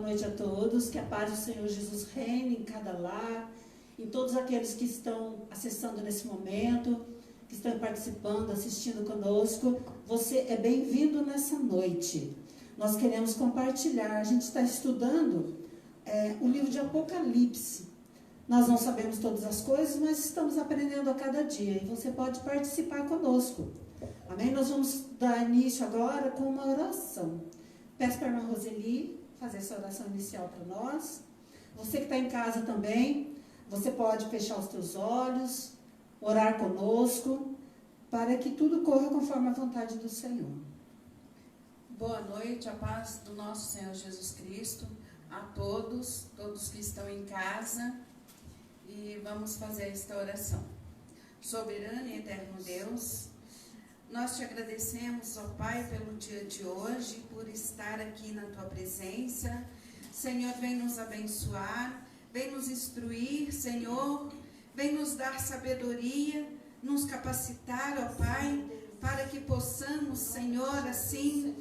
noite a todos, que a paz do Senhor Jesus reine em cada lar, em todos aqueles que estão acessando nesse momento, que estão participando, assistindo conosco. Você é bem-vindo nessa noite. Nós queremos compartilhar, a gente está estudando o livro de Apocalipse. Nós não sabemos todas as coisas, mas estamos aprendendo a cada dia, e você pode participar conosco. Amém? Nós vamos dar início agora com uma oração. Peço para a irmã Roseli fazer essa oração inicial para nós. Você que está em casa também, você pode fechar os teus olhos, orar conosco, para que tudo corra conforme a vontade do Senhor. Boa noite, a paz do nosso Senhor Jesus Cristo, a todos que estão em casa, e vamos fazer esta oração. Soberano e eterno Deus, nós te agradecemos, ó Pai, pelo dia de hoje, por estar aqui na tua presença. Senhor, vem nos abençoar, vem nos instruir, Senhor, vem nos dar sabedoria, nos capacitar, ó Pai, para que possamos, Senhor, assim,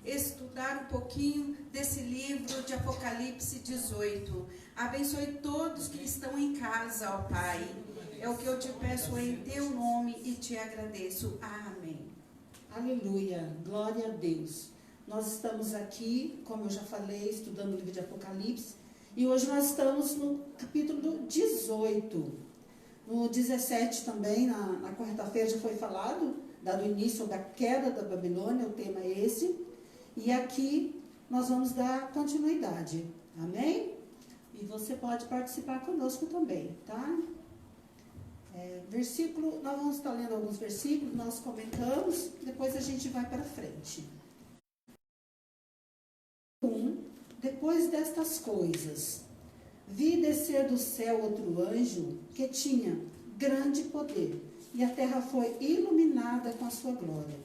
estudar um pouquinho desse livro de Apocalipse 18. Abençoe todos que estão em casa, ó Pai. É o que eu te peço em teu nome e te agradeço. Amém. Aleluia, glória a Deus. Nós estamos aqui, como eu já falei, estudando o livro de Apocalipse, e hoje nós estamos no capítulo 18. No 17 também, na quarta-feira já foi falado, dado início da queda da Babilônia, o tema é esse, e aqui nós vamos dar continuidade, amém? E você pode participar conosco também, tá? Nós vamos estar lendo alguns versículos, nós comentamos, depois a gente vai para frente. Depois destas coisas, vi descer do céu outro anjo que tinha grande poder, e a terra foi iluminada com a sua glória.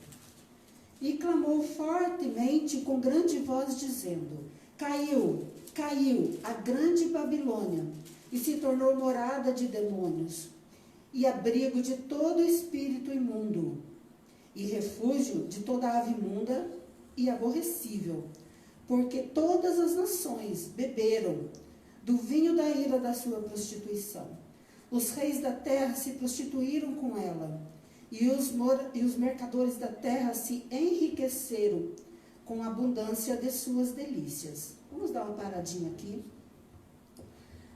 E clamou fortemente com grande voz, dizendo: Caiu a grande Babilônia, e se tornou morada de demônios, e abrigo de todo espírito imundo, e refúgio de toda ave imunda e aborrecível, porque todas as nações beberam do vinho da ira da sua prostituição. Os reis da terra se prostituíram com ela, e os mercadores da terra se enriqueceram com a abundância de suas delícias. Vamos dar uma paradinha aqui.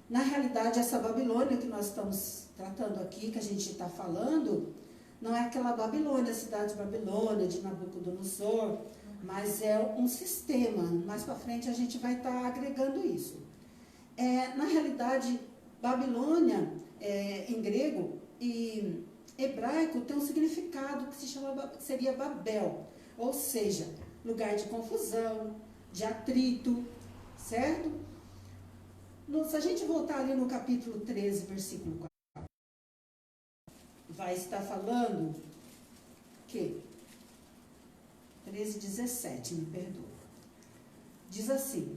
Na realidade, essa Babilônia que nós estamos tratando aqui, que a gente está falando, não é aquela Babilônia, a cidade de Babilônia, de Nabucodonosor, mas é um sistema. Mais para frente a gente vai estar agregando isso. Na realidade, Babilônia, em grego e hebraico, tem um significado que seria Babel, ou seja, lugar de confusão, de atrito, certo? Se a gente voltar ali no capítulo 13, versículo 4, vai estar falando que 13, 17, me perdoa. Diz assim: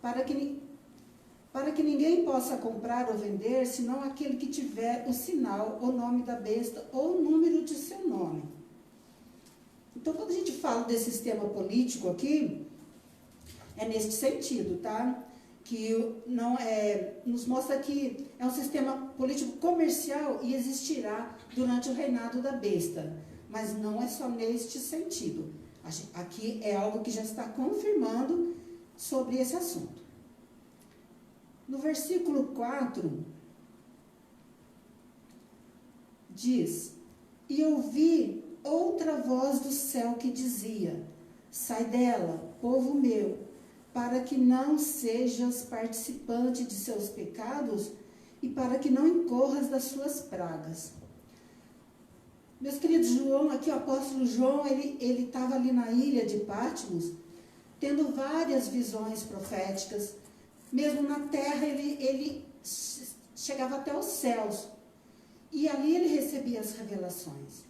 para que ninguém possa comprar ou vender, senão aquele que tiver o sinal, o nome da besta ou o número de seu nome. Então, quando a gente fala desse sistema político aqui, é neste sentido, tá? Que nos mostra que é um sistema político comercial e existirá durante o reinado da besta. Mas não é só neste sentido. Aqui é algo que já está confirmando sobre esse assunto. No versículo 4, diz: E ouvi outra voz do céu que dizia: Sai dela, povo meu, para que não sejas participante de seus pecados e para que não incorras das suas pragas. Meus queridos, João, aqui o apóstolo João, ele estava ali na ilha de Patmos, tendo várias visões proféticas. Mesmo na terra, ele chegava até os céus. E ali ele recebia as revelações.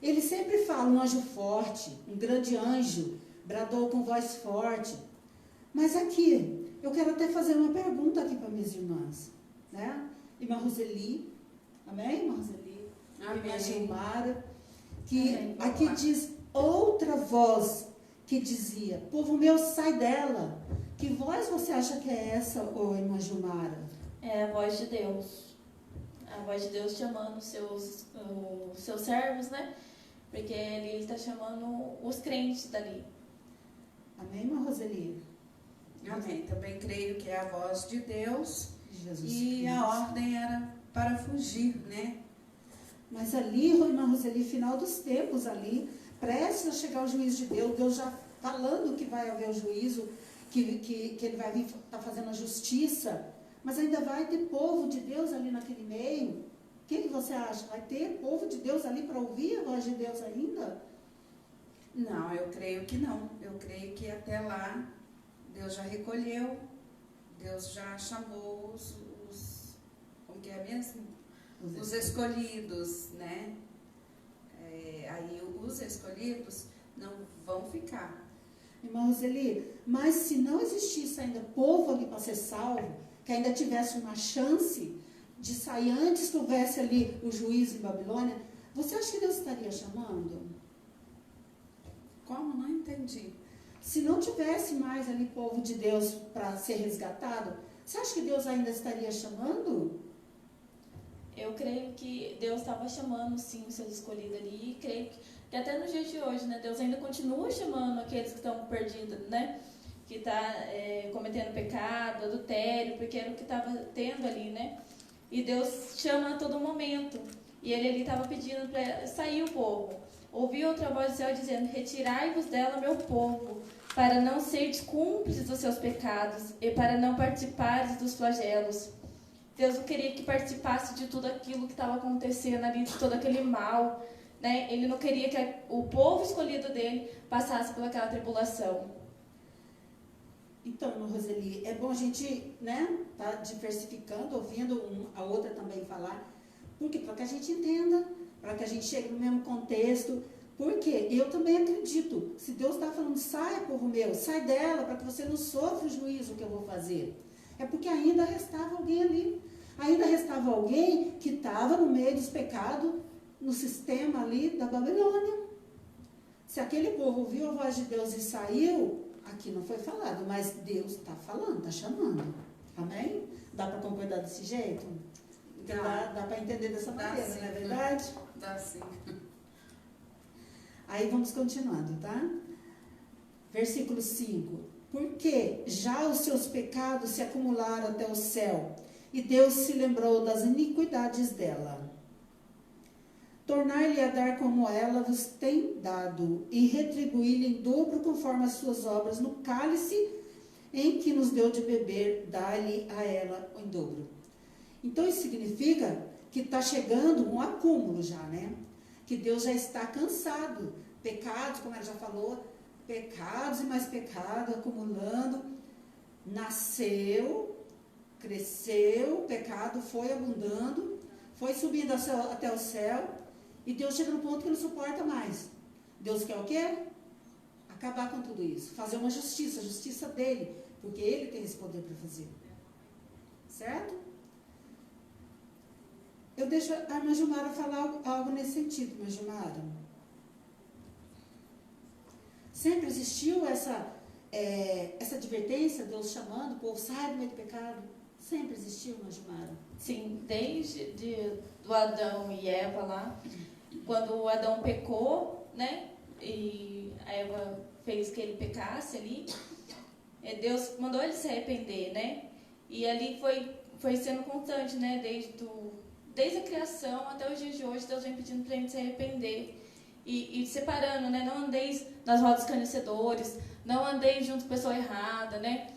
Ele sempre fala: um anjo forte, um grande anjo, bradou com voz forte. Mas aqui, eu quero até fazer uma pergunta aqui para minhas irmãs, né? Irmã Roseli, amém, irmã Roseli? Amém. Irmã Gilmara, que amém. Aqui diz outra voz que dizia: povo meu, sai dela. Que voz você acha que é essa, ô irmã Gilmara? É a voz de Deus. A voz de Deus chamando os seus servos, né? Porque ele está chamando os crentes dali. Amém, irmã Roseli? Amém. Também creio que é a voz de Deus. Jesus E Cristo. a ordem era para fugir, né? Mas ali, irmã Roseli, final dos tempos ali, prestes a chegar o juízo de Deus, Deus já falando que vai haver o juízo, que ele vai vir estar fazendo a justiça, mas ainda vai ter povo de Deus ali naquele meio. O que você acha? Vai ter povo de Deus ali para ouvir a voz de Deus ainda? Não, eu creio que não. Eu creio que até lá Deus já recolheu, Deus já chamou como que é mesmo? Os escolhidos, né? Aí os escolhidos não vão ficar. Irmã Roseli, mas se não existisse ainda povo ali para ser salvo, que ainda tivesse uma chance de sair antes que houvesse ali o juízo em Babilônia, você acha que Deus estaria chamando? Como? Não entendi. Se não tivesse mais ali povo de Deus para ser resgatado, você acha que Deus ainda estaria chamando? Eu creio que Deus estava chamando, sim, os seus escolhidos ali. E creio que até nos dias de hoje, né? Deus ainda continua chamando aqueles que estão perdidos, né? Que está cometendo pecado, adultério, porque era o que estava tendo ali, né? E Deus chama a todo momento. E ele ali estava pedindo para sair o povo. Ouvi outra voz do céu dizendo: retirai-vos dela, meu povo, para não seres cúmplices dos seus pecados e para não participares dos flagelos. Deus não queria que participasse de tudo aquilo que estava acontecendo ali, de todo aquele mal, né? Ele não queria que o povo escolhido dele passasse por aquela tribulação. Então, irmã Roseli, é bom a gente, né, tá diversificando, ouvindo a outra também falar, porque para que a gente entenda, para que a gente chegue no mesmo contexto, porque eu também acredito, se Deus está falando, saia, povo meu, sai dela, para que você não sofra o juízo que eu vou fazer, é porque ainda restava alguém ali, ainda restava alguém que estava no meio dos pecados, no sistema ali da Babilônia. Se aquele povo ouviu a voz de Deus e saiu, aqui não foi falado, mas Deus está falando, está chamando. Amém? Dá para concordar desse jeito? Dá para entender dessa maneira, não é verdade? Dá sim. Aí vamos continuando, tá? Versículo 5. Porque já os seus pecados se acumularam até o céu, e Deus se lembrou das iniquidades dela. Tornar-lhe a dar como ela vos tem dado, e retribuir-lhe em dobro conforme as suas obras no cálice em que nos deu de beber, dá-lhe a ela em dobro. Então isso significa que está chegando um acúmulo já, né? Que Deus já está cansado. Pecados, como ela já falou, pecados e mais pecados acumulando. Nasceu, cresceu, o pecado foi abundando, foi subindo até o céu. E Deus chega no ponto que não suporta mais. Deus quer o quê? Acabar com tudo isso. Fazer uma justiça, a justiça dele. Porque ele tem esse poder para fazer. Certo? Eu deixo a irmã Gilmara falar algo nesse sentido, irmã Gilmara. Sempre existiu essa advertência, Deus chamando o povo, sai do meio do pecado. Sempre existiu, irmã Gilmara. Sim, desde do Adão e Eva lá, quando o Adão pecou, né, e a Eva fez que ele pecasse ali, Deus mandou ele se arrepender, né, e ali foi sendo constante, né, desde a criação até os dias de hoje, Deus vem pedindo para a gente se arrepender, e separando, né, não andeis nas rodas escarnecedores, não andeis junto com pessoa errada, né,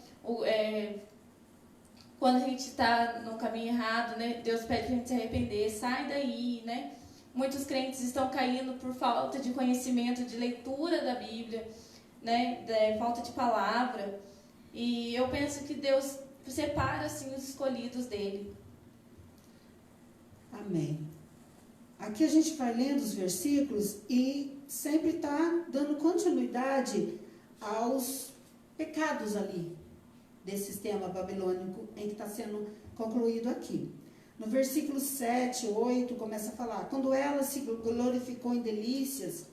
quando a gente está no caminho errado, né, Deus pede para a gente se arrepender, sai daí, né. Muitos crentes estão caindo por falta de conhecimento, de leitura da Bíblia, né, falta de palavra. E eu penso que Deus separa, assim, os escolhidos dele. Amém. Aqui a gente vai lendo os versículos e sempre está dando continuidade aos pecados ali, desse sistema babilônico em que está sendo concluído aqui. No versículo 7, 8, começa a falar: quando ela se glorificou em delícias,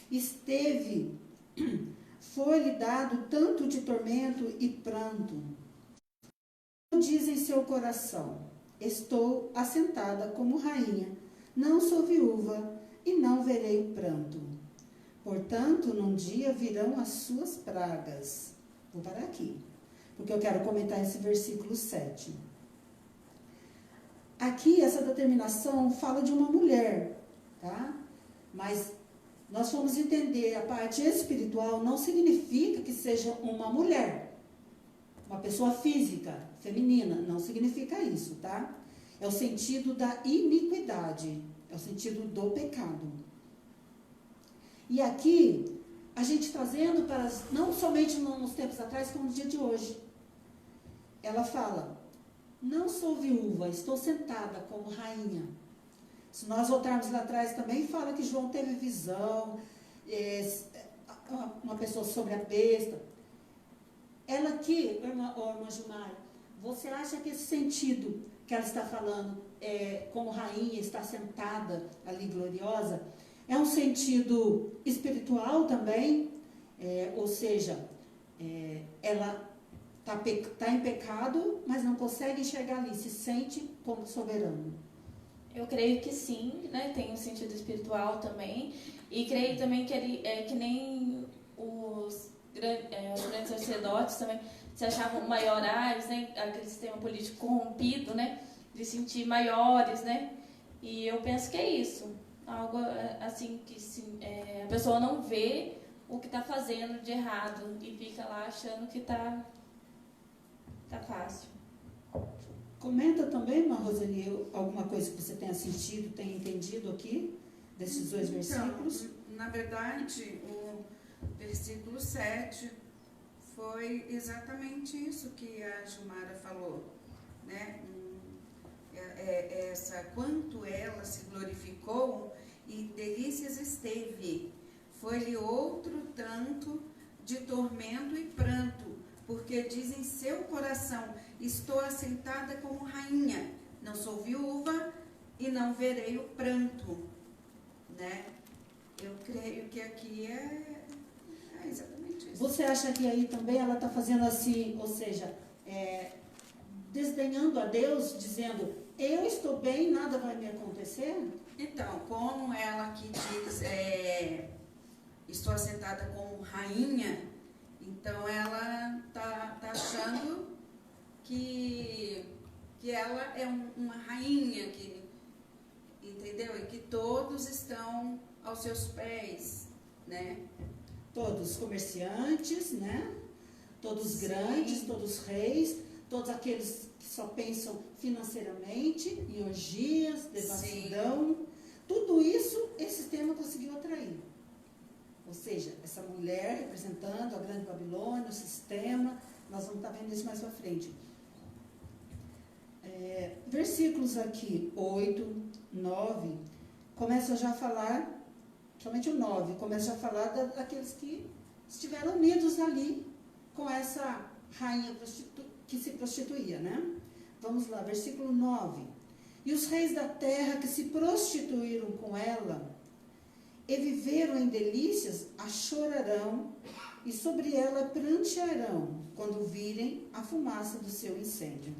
esteve foi-lhe dado tanto de tormento e pranto. Diz em seu coração: estou assentada como rainha, não sou viúva e não verei o pranto. Portanto, num dia virão as suas pragas. Vou parar aqui, porque eu quero comentar esse versículo 7. Aqui, essa determinação fala de uma mulher, tá? Mas nós vamos entender, a parte espiritual não significa que seja uma mulher, uma pessoa física, feminina, não significa isso, tá? É o sentido da iniquidade, é o sentido do pecado. E aqui, a gente trazendo para, não somente nos tempos atrás, como no dia de hoje. Ela fala: não sou viúva, estou sentada como rainha. Se nós voltarmos lá atrás também, fala que João teve visão, uma pessoa sobre a besta. Ela aqui, irmã Gilmar, você acha que esse sentido que ela está falando, como rainha, está sentada ali gloriosa, é um sentido espiritual também? Ou seja, ela está em pecado, mas não consegue enxergar ali, se sente como soberano. Eu creio que sim, né? Tem um sentido espiritual também. E creio também que ele que nem os grandes sacerdotes também se achavam maiorais, né? Aquele sistema político corrompido, né? De sentir maiores, né? E eu penso que é isso. Algo assim que a pessoa não vê o que está fazendo de errado e fica lá achando que tá fácil. Comenta também, irmã Roseli, alguma coisa que você tenha sentido, tenha entendido aqui, desses dois versículos? Então, na verdade, o versículo 7 foi exatamente isso que a Gilmara falou, né? Quanto ela se glorificou e delícias esteve, foi-lhe outro tanto de tormento e pranto, porque diz em seu coração: estou assentada como rainha, não sou viúva e não verei o pranto, né? Eu creio que aqui é exatamente isso. Você acha que aí também ela está fazendo assim, ou seja, desdenhando a Deus, dizendo: eu estou bem, nada vai me acontecer? Então, como ela aqui diz, estou assentada como rainha, então ela tá achando que ela é uma rainha, entendeu? E que todos estão aos seus pés, né? Todos comerciantes, né? Todos Sim. grandes, todos reis, todos aqueles que só pensam financeiramente, em orgias, devassidão. Sim. Tudo isso esse sistema conseguiu atrair. Ou seja, essa mulher representando a grande Babilônia, o sistema, nós vamos estar vendo isso mais para frente. Versículos aqui, 8, 9, começa já a falar, somente o 9, começa já a falar daqueles que estiveram unidos ali com essa rainha que se prostituía, né? Vamos lá, versículo 9. E os reis da terra que se prostituíram com ela e viveram em delícias, a chorarão e sobre ela prantearão quando virem a fumaça do seu incêndio.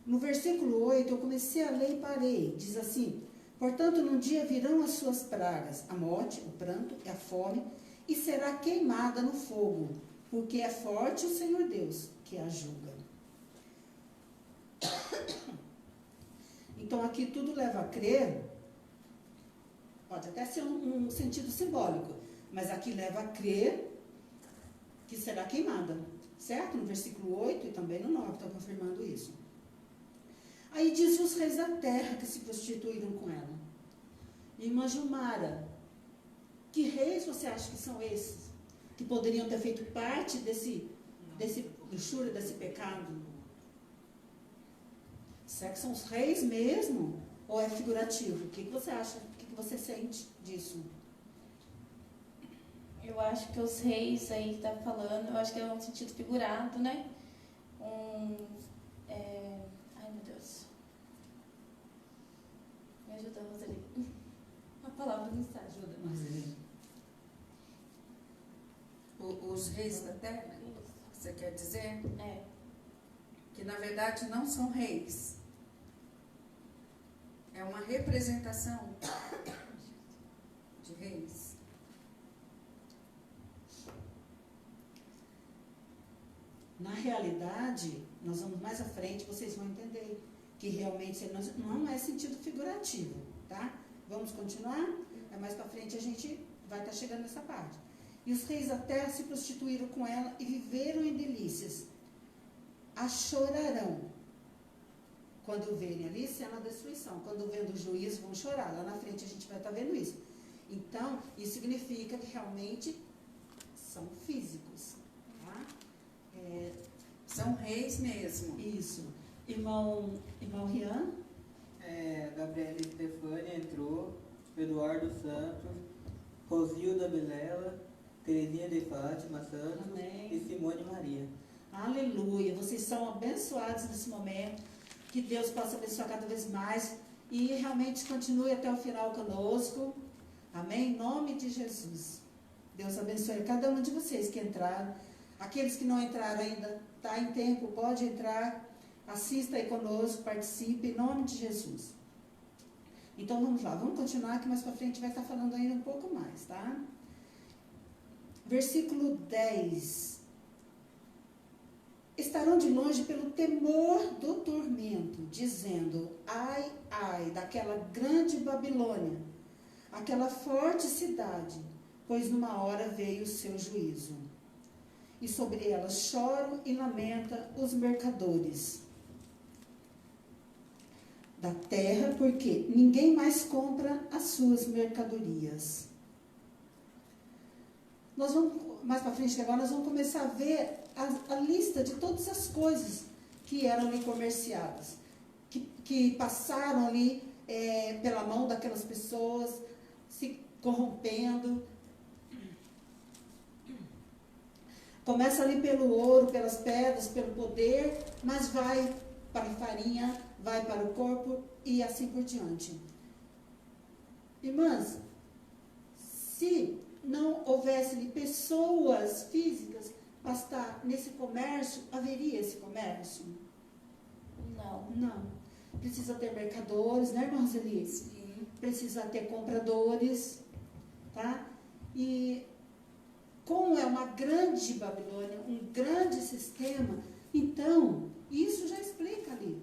No versículo 8, eu comecei a ler e parei. Diz assim: portanto, num dia virão as suas pragas, a morte, o pranto e a fome, e será queimada no fogo, porque é forte o Senhor Deus que a julga. Então, aqui tudo leva a crer, pode até ser um sentido simbólico, mas aqui leva a crer que será queimada, certo? No versículo 8 e também no 9, está confirmando isso. Aí diz os reis da terra que se prostituíram com ela. Irmã Gilmara, que reis você acha que são esses? Que poderiam ter feito parte desse luxúria, desse pecado? Será que são os reis mesmo? Ou é figurativo? O que você acha? O que você sente disso? Eu acho que os reis aí que tá falando, eu acho que é um sentido figurado, né? Ai, meu Deus. Me ajuda, Roseli. A palavra não está, ajuda. Os reis da terra? Você quer dizer? É. Que na verdade não são reis. É uma representação de reis. Na realidade, nós vamos mais à frente, vocês vão entender que realmente não é sentido figurativo, tá? Vamos continuar? Mais para frente a gente vai estar chegando nessa parte. E os reis da terra se prostituíram com ela e viveram em delícias. A chorarão quando verem ali cena da destruição. Quando vendo o juízo, vão chorar. Lá na frente a gente vai estar vendo isso. Então, isso significa que realmente são físicos. Tá? São reis mesmo. Isso. Irmão Rian? Gabriela Stefânia entrou, Eduardo Santos, Rosilda Vilela, Terezinha de Fátima Santos. Amém. E Simone Maria. Aleluia. Vocês são abençoados nesse momento. Que Deus possa abençoar cada vez mais. E realmente continue até o final conosco. Amém? Em nome de Jesus. Deus abençoe cada um de vocês que entraram. Aqueles que não entraram ainda, está em tempo, pode entrar. Assista aí conosco, participe, em nome de Jesus. Então vamos lá, vamos continuar que mais para frente vai estar falando ainda um pouco mais, tá? Versículo 10. Estarão de longe pelo temor do tormento, dizendo, ai, ai, daquela grande Babilônia, aquela forte cidade, pois numa hora veio o seu juízo. E sobre ela choram e lamentam os mercadores da terra, porque ninguém mais compra as suas mercadorias. Nós vamos, mais para frente agora, nós vamos começar a ver a lista de todas as coisas que eram ali comerciadas, que passaram ali pela mão daquelas pessoas, se corrompendo. Começa ali pelo ouro, pelas pedras, pelo poder, mas vai para a farinha, vai para o corpo e assim por diante. Irmãs, se não houvesse ali pessoas físicas para estar nesse comércio, haveria esse comércio? Não. Não. Precisa ter mercadores, né, irmã Roseli? Sim. Precisa ter compradores, tá? E como é uma grande Babilônia, um grande sistema, então, isso já explica ali.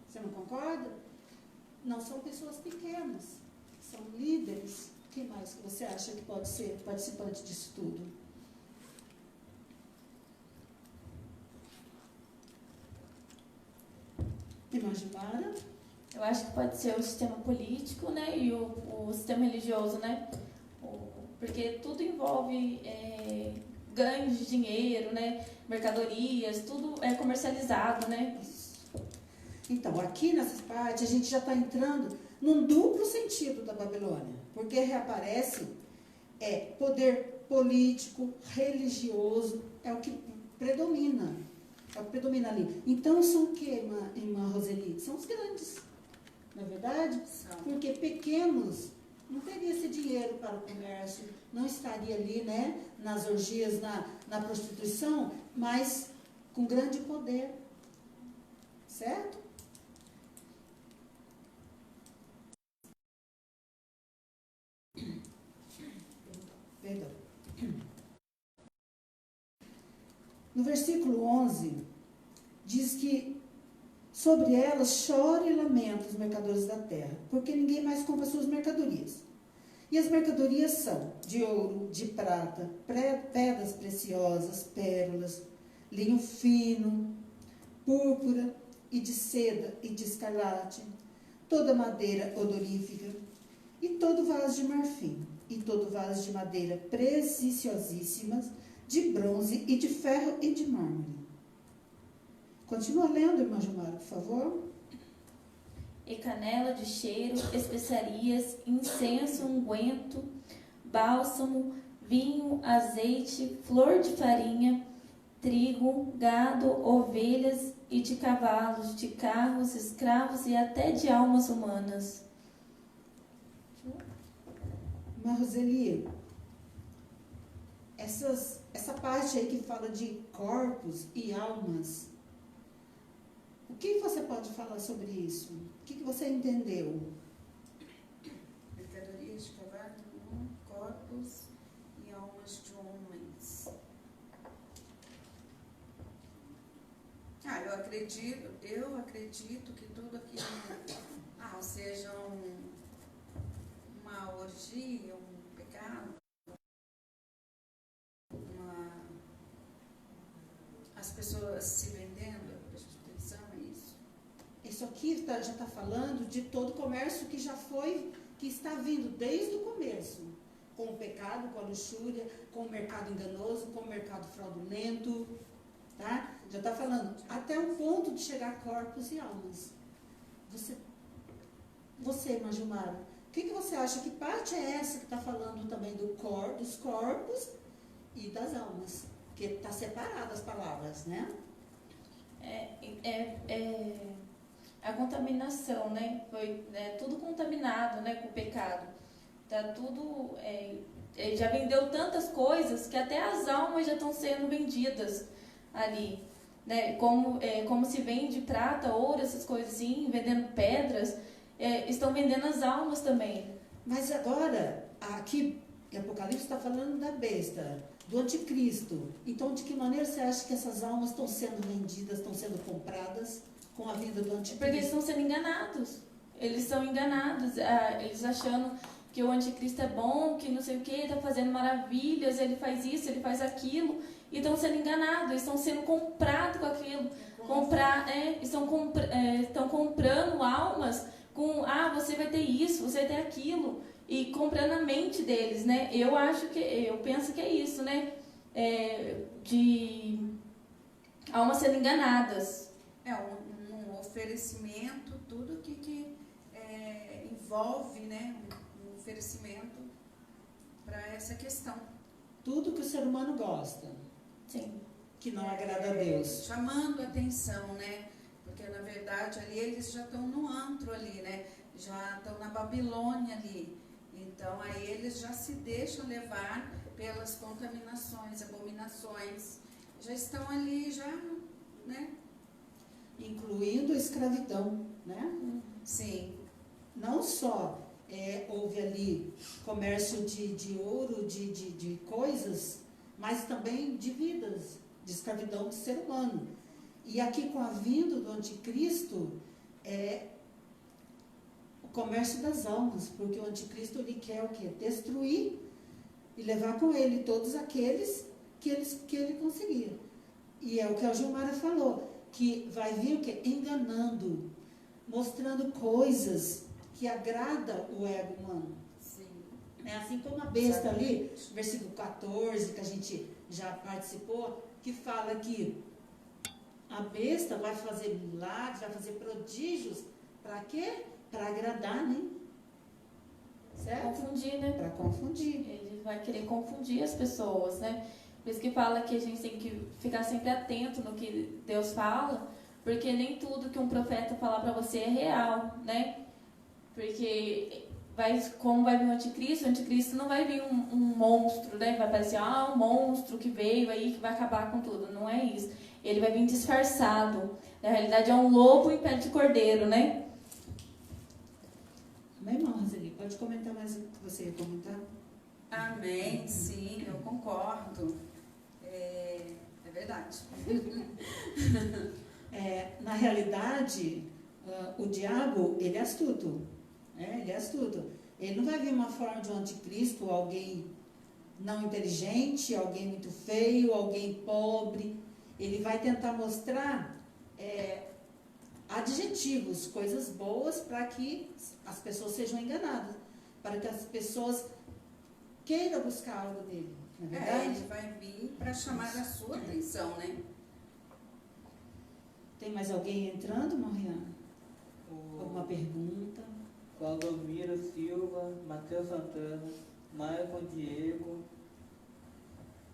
Você não concorda? Não são pessoas pequenas, são líderes. Quem mais que você acha que pode ser participante disso tudo? Irmã Gilmara? Eu acho que pode ser o sistema político, né, e o sistema religioso, né, porque tudo envolve ganhos de dinheiro, né, mercadorias, tudo é comercializado, né. Então, aqui nessa parte, a gente já está entrando num duplo sentido da Babilônia, porque reaparece poder político, religioso, é o que predomina. É o que predomina ali. Então, são o que, irmã Roseli? São os grandes, não é verdade? São. Porque pequenos não teria esse dinheiro para o comércio, não estaria ali, né, nas orgias, na prostituição, mas com grande poder. Certo? Perdão. No versículo 11, diz que sobre elas choram e lamentam os mercadores da terra, porque ninguém mais compra suas mercadorias. E as mercadorias são de ouro, de prata, pedras preciosas, pérolas, linho fino, púrpura e de seda e de escarlate, toda madeira odorífica, e todo vaso de marfim, e todo vaso de madeira preciosíssimas, de bronze e de ferro e de mármore. Continua lendo, irmã Gilmara, por favor. E canela de cheiro, especiarias, incenso, unguento, bálsamo, vinho, azeite, flor de farinha, trigo, gado, ovelhas e de cavalos, de carros, escravos e até de almas humanas. Irmã Roseli, essas essa parte aí que fala de corpos e almas, o que você pode falar sobre isso? O que você entendeu? Mercadorias de cavalo no mundo, corpos e almas de homens. Eu acredito que tudo aquilo, seja uma orgia, um pecado, as pessoas se vendendo, a prostituição, é isso? Isso aqui já está falando de todo o comércio que já foi, que está vindo desde o começo, com o pecado, com a luxúria, com o mercado enganoso, com o mercado fraudulento, tá? Já está falando até o ponto de chegar a corpos e almas. Você, irmã Gilmara, o que você acha? Que parte é essa que está falando também dos corpos e das almas? Porque está separado as palavras, né? A contaminação, né? Foi tudo contaminado, né, com o pecado. Tá tudo... já vendeu tantas coisas que até as almas já estão sendo vendidas ali. Né? Como se vende prata, ouro, essas coisas assim, vendendo pedras, estão vendendo as almas também. Mas agora, aqui, em Apocalipse está falando da besta, do anticristo. Então, de que maneira você acha que essas almas estão sendo vendidas, estão sendo compradas com a vinda do anticristo? Porque eles estão sendo enganados. Eles são enganados, eles achando que o anticristo é bom, que não sei o que, está fazendo maravilhas, ele faz isso, ele faz aquilo, e estão sendo enganados, eles estão sendo comprados com aquilo. Estão comprando almas com, você vai ter isso, você vai ter aquilo, e comprando a mente deles, né? Eu penso que é isso, né? De almas sendo enganadas. Um oferecimento, tudo que envolve, né? Um oferecimento para essa questão. Tudo que o ser humano gosta. Sim. Que não agrada a Deus. Chamando a atenção, né? Porque, na verdade, ali eles já estão no antro ali, né? Já estão na Babilônia ali. Então, aí eles já se deixam levar pelas contaminações, abominações. Já estão ali, né? Incluindo a escravidão, né? Sim. Não só houve ali comércio de ouro, de coisas, mas também de vidas, de escravidão do ser humano. E aqui com a vinda do anticristo, o comércio das almas, porque o anticristo ele quer o quê? Destruir e levar com ele todos aqueles que ele conseguir. E é o que a Gilmara falou, que vai vir o quê? Enganando, mostrando coisas que agrada o ego humano. Sim. Assim como a besta ali, versículo 14, que a gente já participou, que fala que a besta vai fazer milagres, vai fazer prodígios, para quê? Para agradar, né? Certo? Confundir, né? Para confundir. Ele vai querer confundir as pessoas, né? Por isso que fala que a gente tem que ficar sempre atento no que Deus fala, porque nem tudo que um profeta falar para você é real, né? Porque como vai vir o anticristo não vai vir um monstro, né? Vai parecer, um monstro que veio aí, que vai acabar com tudo. Não é isso. Ele vai vir disfarçado. Na realidade, é um lobo em pele de cordeiro, né? Amém, irmã Roseli? Pode comentar mais o que você ia comentar? Amém, sim, eu concordo. É verdade. Na realidade, o diabo, ele é astuto. Ele é astuto. Ele não vai vir uma forma de um anticristo, alguém não inteligente, alguém muito feio, alguém pobre. Ele vai tentar mostrar adjetivos, coisas boas, para que as pessoas sejam enganadas, para que as pessoas queiram buscar algo dele, não é verdade? Ele vai vir para chamar a sua atenção, né? Tem mais alguém entrando, Mariana? Alguma pergunta? Valdomiro Silva, Matheus Santana, Maicon Diego.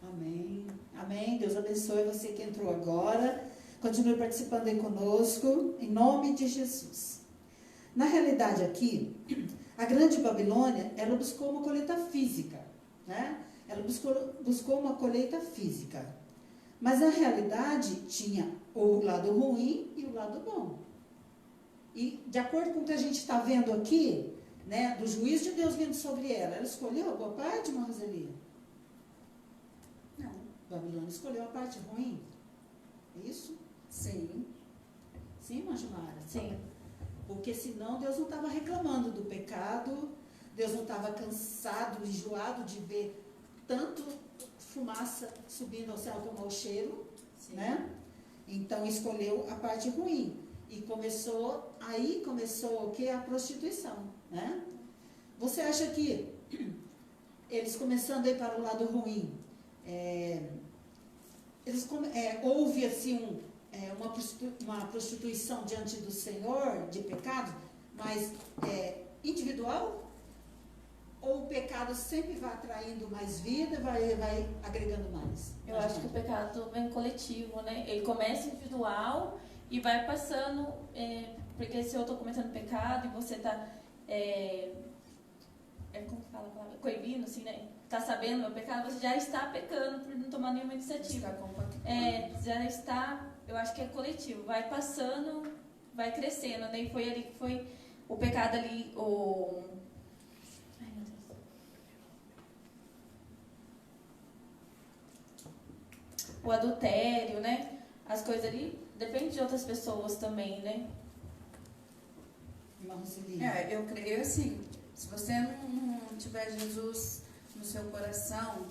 Amém. Amém. Deus abençoe você que entrou agora. Continue participando aí conosco, em nome de Jesus. Na realidade aqui, a grande Babilônia, ela buscou uma colheita física, né? Ela buscou uma colheita física. Mas a realidade tinha o lado ruim e o lado bom. E de acordo com o que a gente está vendo aqui, né, do juízo de Deus vindo sobre ela escolheu a boa parte, irmã Roseli? Não. Babilônia escolheu a parte ruim. É isso? Sim. Sim, irmã Gilmara? Sim. Porque senão Deus não estava reclamando do pecado, Deus não estava cansado, enjoado de ver tanto fumaça subindo ao céu como ao cheiro, Sim. né? Então escolheu a parte ruim. E começou o que? A prostituição, né? Você acha que eles começando a ir para o lado ruim, houve assim uma prostituição diante do Senhor, de pecado, mas individual? Ou o pecado sempre vai atraindo mais vida, vai agregando mais? Eu acho que o pecado vem coletivo, né? Ele começa individual e vai passando, porque se eu estou cometendo pecado e você está, como que fala a palavra? Coibindo, assim, né? Está sabendo o meu pecado, você já está pecando por não tomar nenhuma iniciativa. Está compactuando. Já está, eu acho que é coletivo, vai passando, vai crescendo, né? E foi ali que foi o pecado ali, ai, meu Deus. O adultério, né? As coisas ali, depende de outras pessoas também, né? Irmã Roseli. Eu creio assim, se você não tiver Jesus no seu coração,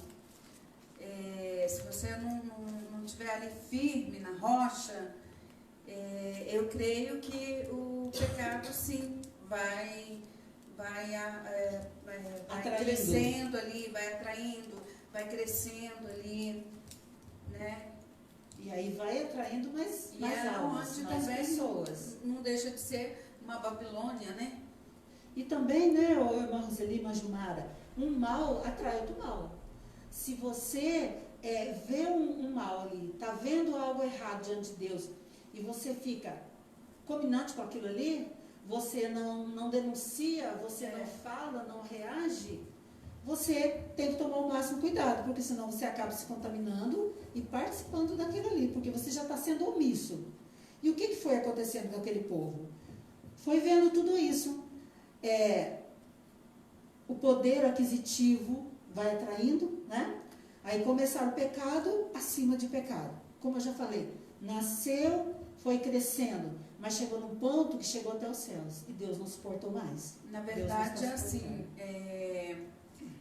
se você não estiver ali firme na rocha, eu creio que o pecado sim vai crescendo ali, vai atraindo, vai crescendo ali, né? E aí vai atraindo mais E almas, onde mais também pessoas. não deixa de ser uma Babilônia, né? E também, né, irmã Roseli, irmã Gilmara, um mal atrai outro mal. Se você vê um mal ali, está vendo algo errado diante de Deus, e você fica combinante com aquilo ali, você não denuncia, você não fala, não reage, você tem que tomar o máximo cuidado, porque senão você acaba se contaminando e participando daquilo ali, porque você já está sendo omisso. E o que foi acontecendo com aquele povo? Foi vendo tudo isso. O poder aquisitivo vai atraindo, né? Aí começaram o pecado acima de pecado. Como eu já falei, nasceu, foi crescendo, mas chegou num ponto que chegou até os céus. E Deus não suportou mais. Na verdade, assim,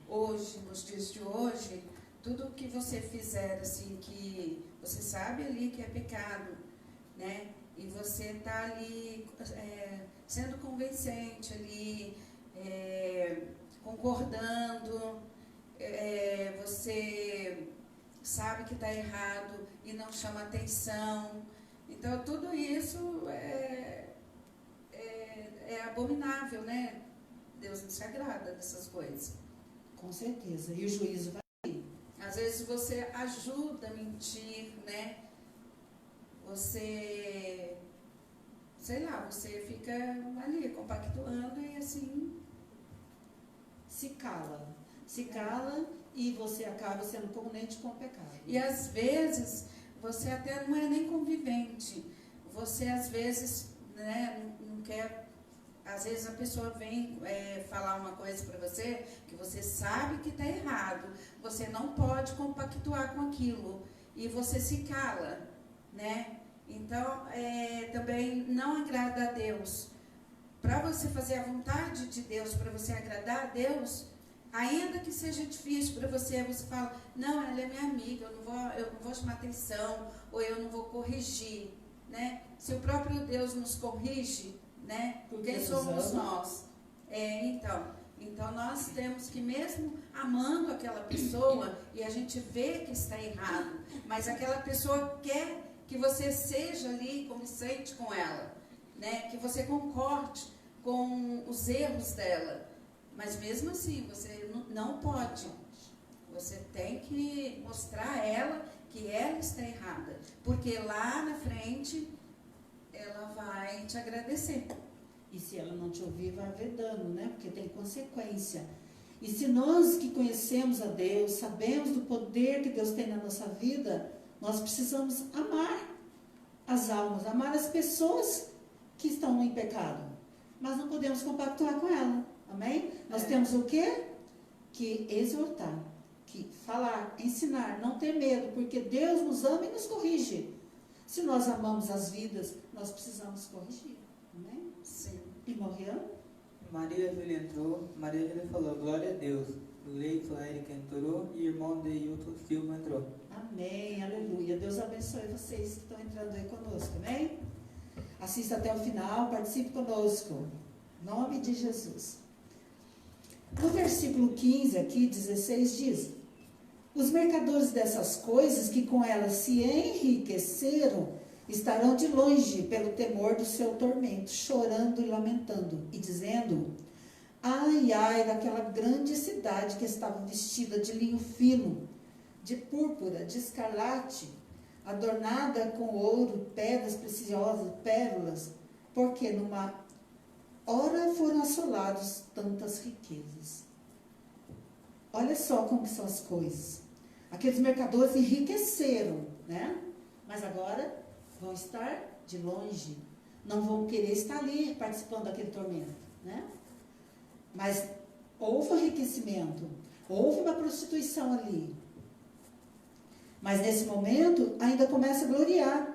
hoje, nos dias de hoje, tudo que você fizer, assim, que você sabe ali que é pecado, né? E você está ali sendo convincente ali, concordando, você sabe que está errado e não chama atenção. Então, tudo isso é abominável, né? Deus não se agrada dessas coisas. Com certeza. E o juízo vai vir. Às vezes você ajuda a mentir, né? Você, sei lá, você fica ali compactuando e assim... Se cala e você acaba sendo comunente com o pecado. E às vezes você até não é nem convivente. Você às vezes, né, não quer. Às vezes a pessoa vem falar uma coisa para você que você sabe que está errado. Você não pode compactuar com aquilo e você se cala, né? Então também não agrada a Deus. Para você fazer a vontade de Deus, para você agradar a Deus, ainda que seja difícil para você, você fala, não, ela é minha amiga, eu não vou chamar atenção, ou eu não vou corrigir, né? Se o próprio Deus nos corrige, né? Quem somos nós? Então nós temos que, mesmo amando aquela pessoa, e a gente vê que está errado, mas aquela pessoa quer que você seja ali convincente com ela, né? Que você concorde com os erros dela, mas mesmo assim você não pode. Você tem que mostrar a ela que ela está errada, porque lá na frente ela vai te agradecer. E se ela não te ouvir, vai haver dano, né? Porque tem consequência. E se nós que conhecemos a Deus, sabemos do poder que Deus tem na nossa vida, nós precisamos amar as almas, amar as pessoas que estão em pecado. Mas não podemos compactuar com ela. Amém? Nós temos o quê? Que exortar, que falar, ensinar, não ter medo, porque Deus nos ama e nos corrige. Se nós amamos as vidas, nós precisamos corrigir. Amém? Sim. E morreu? Maria Júlia entrou, Maria Júlia falou, glória a Deus. Leito, Érica entrou e irmão de Hilton Silva entrou. Amém, aleluia. Deus abençoe vocês que estão entrando aí conosco, amém? Assista até o final, participe conosco. Em nome de Jesus. No versículo 15 aqui, 16, diz: os mercadores dessas coisas que com elas se enriqueceram estarão de longe pelo temor do seu tormento, chorando e lamentando, e dizendo: ai, ai, daquela grande cidade que estava vestida de linho fino, de púrpura, de escarlate, adornada com ouro, pedras preciosas, pérolas, porque numa hora foram assolados tantas riquezas. Olha só como são as coisas. Aqueles mercadores enriqueceram, né? Mas agora vão estar de longe. Não vão querer estar ali participando daquele tormento, né? Mas houve enriquecimento, houve uma prostituição ali. Mas nesse momento ainda começa a gloriar.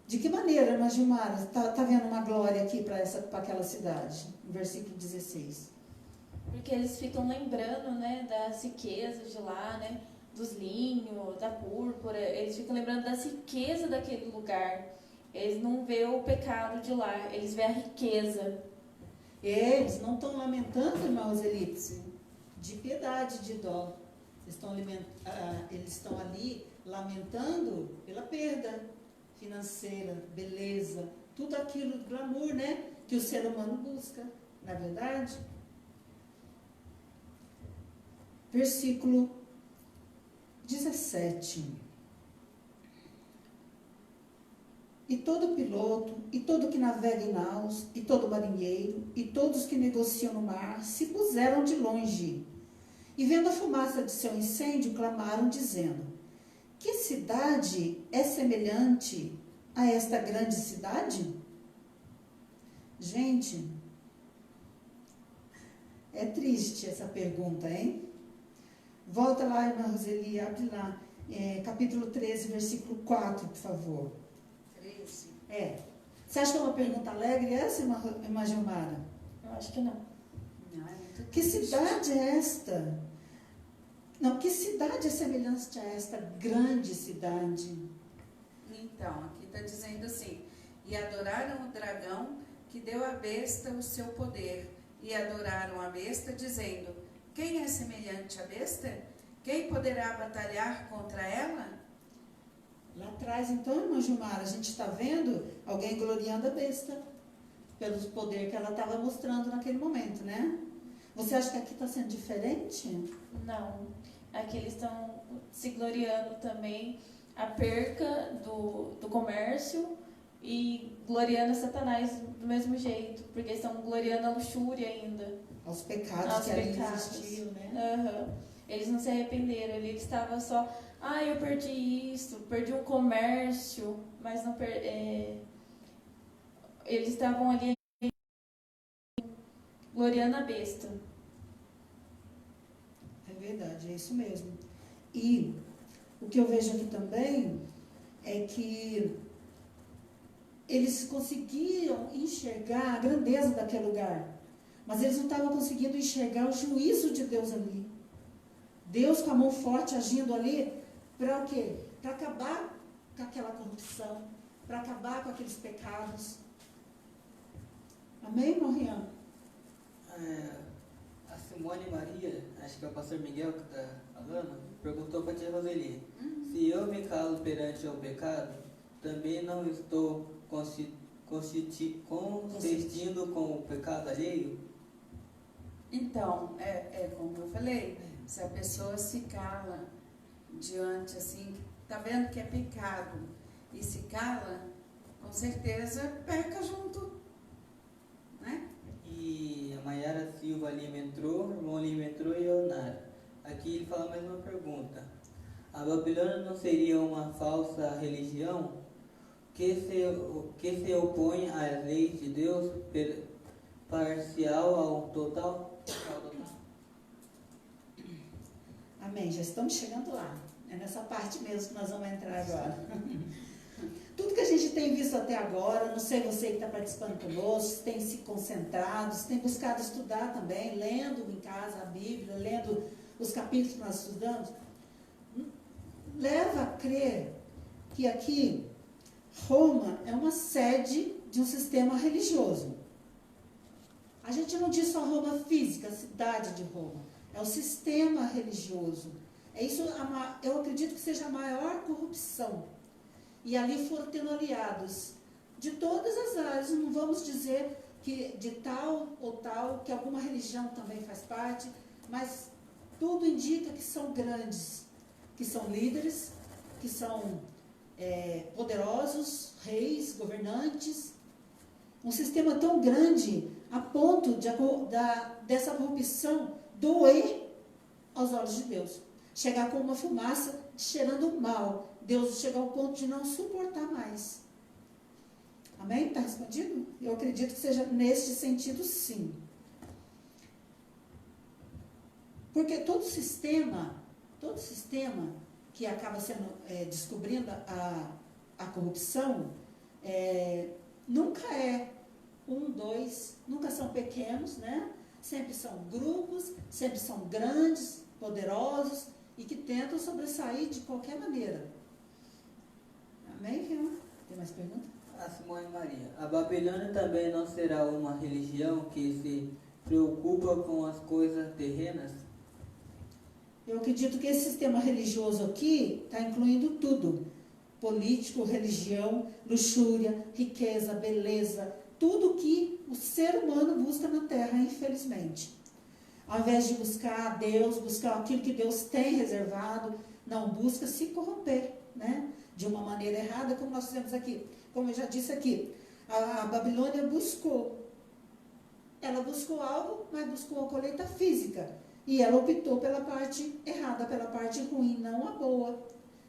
De que maneira, irmã Gilmara, está vendo uma glória aqui para aquela cidade? No versículo 16. Porque eles ficam lembrando, né, das riquezas de lá, né, dos linhos, da púrpura. Eles ficam lembrando da riqueza daquele lugar. Eles não veem o pecado de lá, eles veem a riqueza. Eles não estão lamentando, irmãos Elipse, de piedade, de dó. Eles estão ali lamentando pela perda financeira, beleza, tudo aquilo, glamour, né, que o ser humano busca, na verdade. Versículo 17. E todo piloto, e todo que navega em naus, e todo marinheiro, e todos que negociam no mar, se puseram de longe. E vendo a fumaça de seu incêndio, clamaram, dizendo: que cidade é semelhante a esta grande cidade? Gente, é triste essa pergunta, hein? Volta lá, irmã Roseli, abre lá, capítulo 13, versículo 4, por favor. 13. Você acha que é uma pergunta alegre essa, irmã Gilmara? Eu acho que não. Não, é muito Que triste. cidade é esta? Não, que cidade é semelhante a esta grande cidade? Então, aqui está dizendo assim: e adoraram o dragão que deu à besta o seu poder, e adoraram a besta, dizendo: quem é semelhante à besta? Quem poderá batalhar contra ela? Lá atrás, então, irmã Gilmara, a gente está vendo alguém gloriando a besta, pelo poder que ela estava mostrando naquele momento, né? Você acha que aqui está sendo diferente? Não. Aqui eles estão se gloriando também a perca do comércio e gloriando Satanás do mesmo jeito, porque estão gloriando a luxúria ainda. Aos pecados Aos que ali pecados. existiam, né? Uhum. Eles não se arrependeram, eles estavam só, eu perdi isso, perdi um comércio, mas não eles estavam ali gloriando a besta. É verdade, é isso mesmo. E o que eu vejo aqui também é que eles conseguiam enxergar a grandeza daquele lugar, mas eles não estavam conseguindo enxergar o juízo de Deus ali. Deus com a mão forte agindo ali, para o quê? Para acabar com aquela corrupção, para acabar com aqueles pecados. Amém, irmão Rian? A Simone Maria, acho que é o pastor Miguel que está falando, perguntou para a tia Roseli: se eu me calo perante o pecado, também não estou consistindo com o pecado alheio? Então, é como eu falei, se a pessoa se cala diante, assim, tá vendo que é pecado e se cala, com certeza peca junto, né? E Maiara Silva Lima entrou, irmão Lima entrou e Leonara. Aqui ele fala mais uma pergunta. A Babilônia não seria uma falsa religião que se opõe às leis de Deus, parcial ao total? Amém. Já estamos chegando lá. É nessa parte mesmo que nós vamos entrar agora. Tudo que a gente tem visto até agora, não sei você que está participando conosco, se tem se concentrado, se tem buscado estudar também, lendo em casa a Bíblia, lendo os capítulos que nós estudamos, leva a crer que aqui Roma é uma sede de um sistema religioso. A gente não diz só Roma física, a cidade de Roma, é o sistema religioso. É isso, eu acredito que seja a maior corrupção. E ali foram tenoriados de todas as áreas. Não vamos dizer que de tal ou tal, que alguma religião também faz parte, mas tudo indica que são grandes, que são líderes, que são poderosos, reis, governantes. Um sistema tão grande a ponto dessa corrupção doer aos olhos de Deus. Chegar com uma fumaça cheirando mal. Deus chega ao ponto de não suportar mais. Amém? Está respondido? Eu acredito que seja neste sentido, sim. Porque todo sistema que acaba sendo descobrindo a corrupção, nunca é dois, nunca são pequenos, né? Sempre são grupos, sempre são grandes, poderosos e que tentam sobressair de qualquer maneira. Amém, Fiona? Tem mais pergunta? A Simone Maria. A Babilônia também não será uma religião que se preocupa com as coisas terrenas? Eu acredito que esse sistema religioso aqui está incluindo tudo. Político, religião, luxúria, riqueza, beleza, tudo que o ser humano busca na Terra, infelizmente. Ao invés de buscar Deus, buscar aquilo que Deus tem reservado, não busca se corromper, né? De uma maneira errada, como nós fizemos aqui. Como eu já disse aqui, a Babilônia buscou. Ela buscou algo, mas buscou a colheita física. E ela optou pela parte errada, pela parte ruim, não a boa.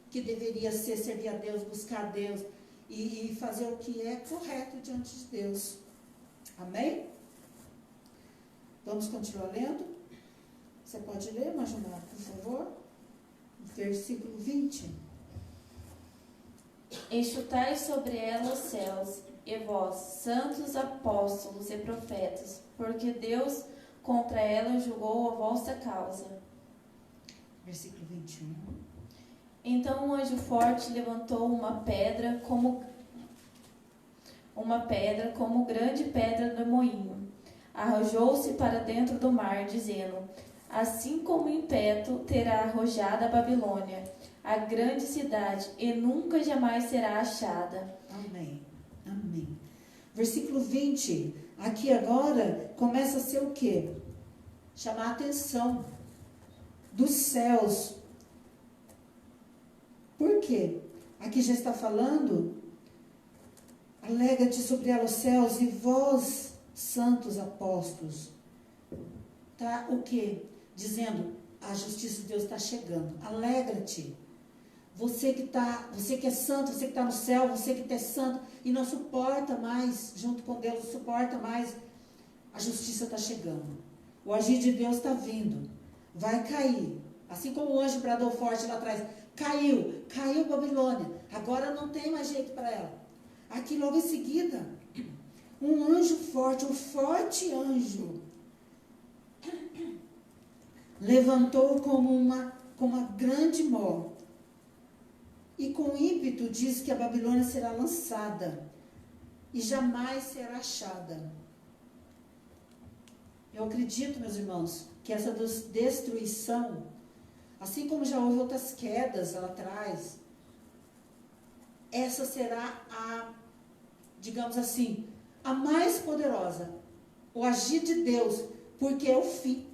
Que deveria ser servir a Deus, buscar a Deus e fazer o que é correto diante de Deus. Amém? Vamos continuar lendo? Você pode ler, Majumar, por favor? Versículo 20. Enxutai sobre ela os céus, e vós, santos apóstolos e profetas, porque Deus contra ela julgou a vossa causa. Versículo 21. Então um anjo forte levantou uma pedra como grande pedra do moinho. Arrojou-se para dentro do mar, dizendo: assim como em Peto terá arrojado a Babilônia, a grande cidade, e nunca jamais será achada. Amém. Amém. Versículo 20. Aqui agora começa a ser o quê? Chamar a atenção dos céus. Por quê? Aqui já está falando, alega-te sobre ela os céus e vós, santos apóstolos. Tá o quê? Dizendo, a justiça de Deus está chegando. Alegra-te. Você que é santo, você que está no céu, você que é santo e não suporta mais, junto com Deus, não suporta mais, a justiça está chegando. O agir de Deus está vindo. Vai cair. Assim como o anjo bradou forte lá atrás. Caiu Babilônia. Agora não tem mais jeito para ela. Aqui logo em seguida, um anjo forte, um forte anjo, levantou como uma grande mó. E com ímpeto diz que a Babilônia será lançada e jamais será achada. Eu acredito, meus irmãos, que essa destruição, assim como já houve outras quedas lá atrás, essa será digamos assim, a mais poderosa. O agir de Deus, porque é o fim.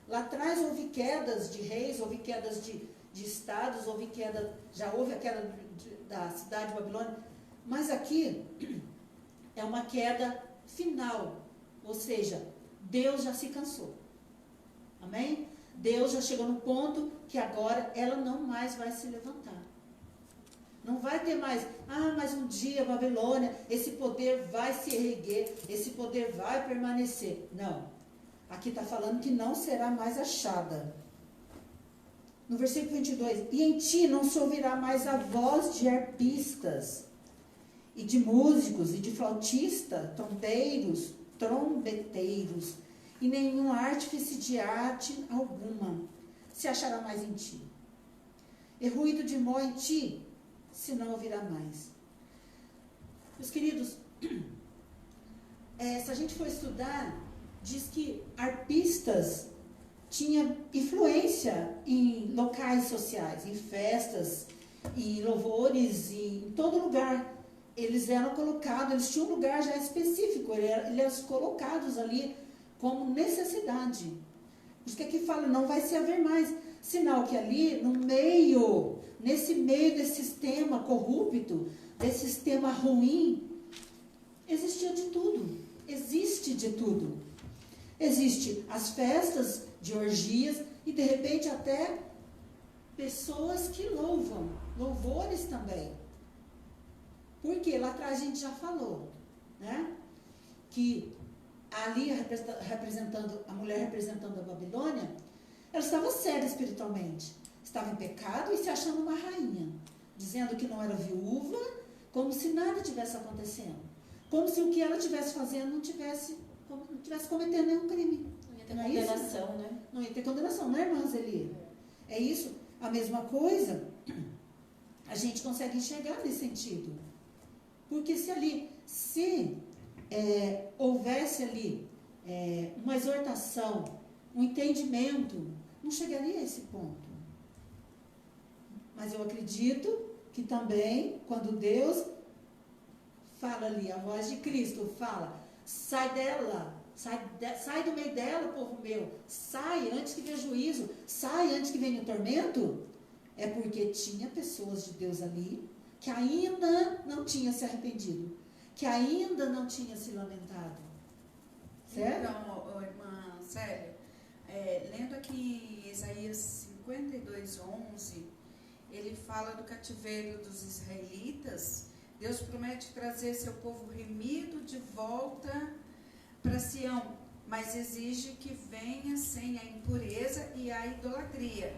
Lá atrás houve quedas de reis, houve quedas de estados, já houve a queda da cidade de Babilônia, mas aqui é uma queda final, ou seja, Deus já se cansou. Amém? Deus já chegou no ponto que agora ela não mais vai se levantar. Não vai ter mais, mas um dia Babilônia, esse poder vai se erguer, esse poder vai permanecer. Não. Aqui está falando que não será mais achada. No versículo 22, e em ti não se ouvirá mais a voz de arpistas, e de músicos, e de flautistas, trombeteiros, e nenhum artífice de arte alguma se achará mais em ti. E ruído de mó em ti se não ouvirá mais. Meus queridos, se a gente for estudar, diz que arpistas tinham influência em locais sociais, em festas, em louvores, em todo lugar. Eles eram colocados, eles tinham um lugar já específico, eles eram colocados ali como necessidade. Por isso que aqui fala, não vai se haver mais. Sinal que ali, no meio, nesse meio desse sistema corrupto, desse sistema ruim, existia de tudo. Existe de tudo. Existe as festas de orgias e, de repente, até pessoas que louvam. Louvores também. Porque lá atrás a gente já falou, né? Que ali, representando, a mulher representando a Babilônia, ela estava séria espiritualmente. Estava em pecado e se achando uma rainha. Dizendo que não era viúva, como se nada tivesse acontecendo. Como se o que ela estivesse fazendo não tivesse cometendo nenhum crime. Não ia ter condenação, né? Não ia ter condenação, não é, irmã Zeli? É isso? A mesma coisa, a gente consegue enxergar nesse sentido. Porque se houvesse ali uma exortação, um entendimento, não chegaria a esse ponto. Mas eu acredito que também, quando Deus fala ali, a voz de Cristo fala, sai dela, sai do meio dela, povo meu, sai antes que venha juízo, sai antes que venha o tormento, é porque tinha pessoas de Deus ali que ainda não tinha se arrependido, que ainda não tinha se lamentado. Certo? Então, irmã Célia, lendo aqui Isaías 52:11, ele fala do cativeiro dos israelitas. Deus promete trazer seu povo remido de volta para Sião, mas exige que venha sem a impureza e a idolatria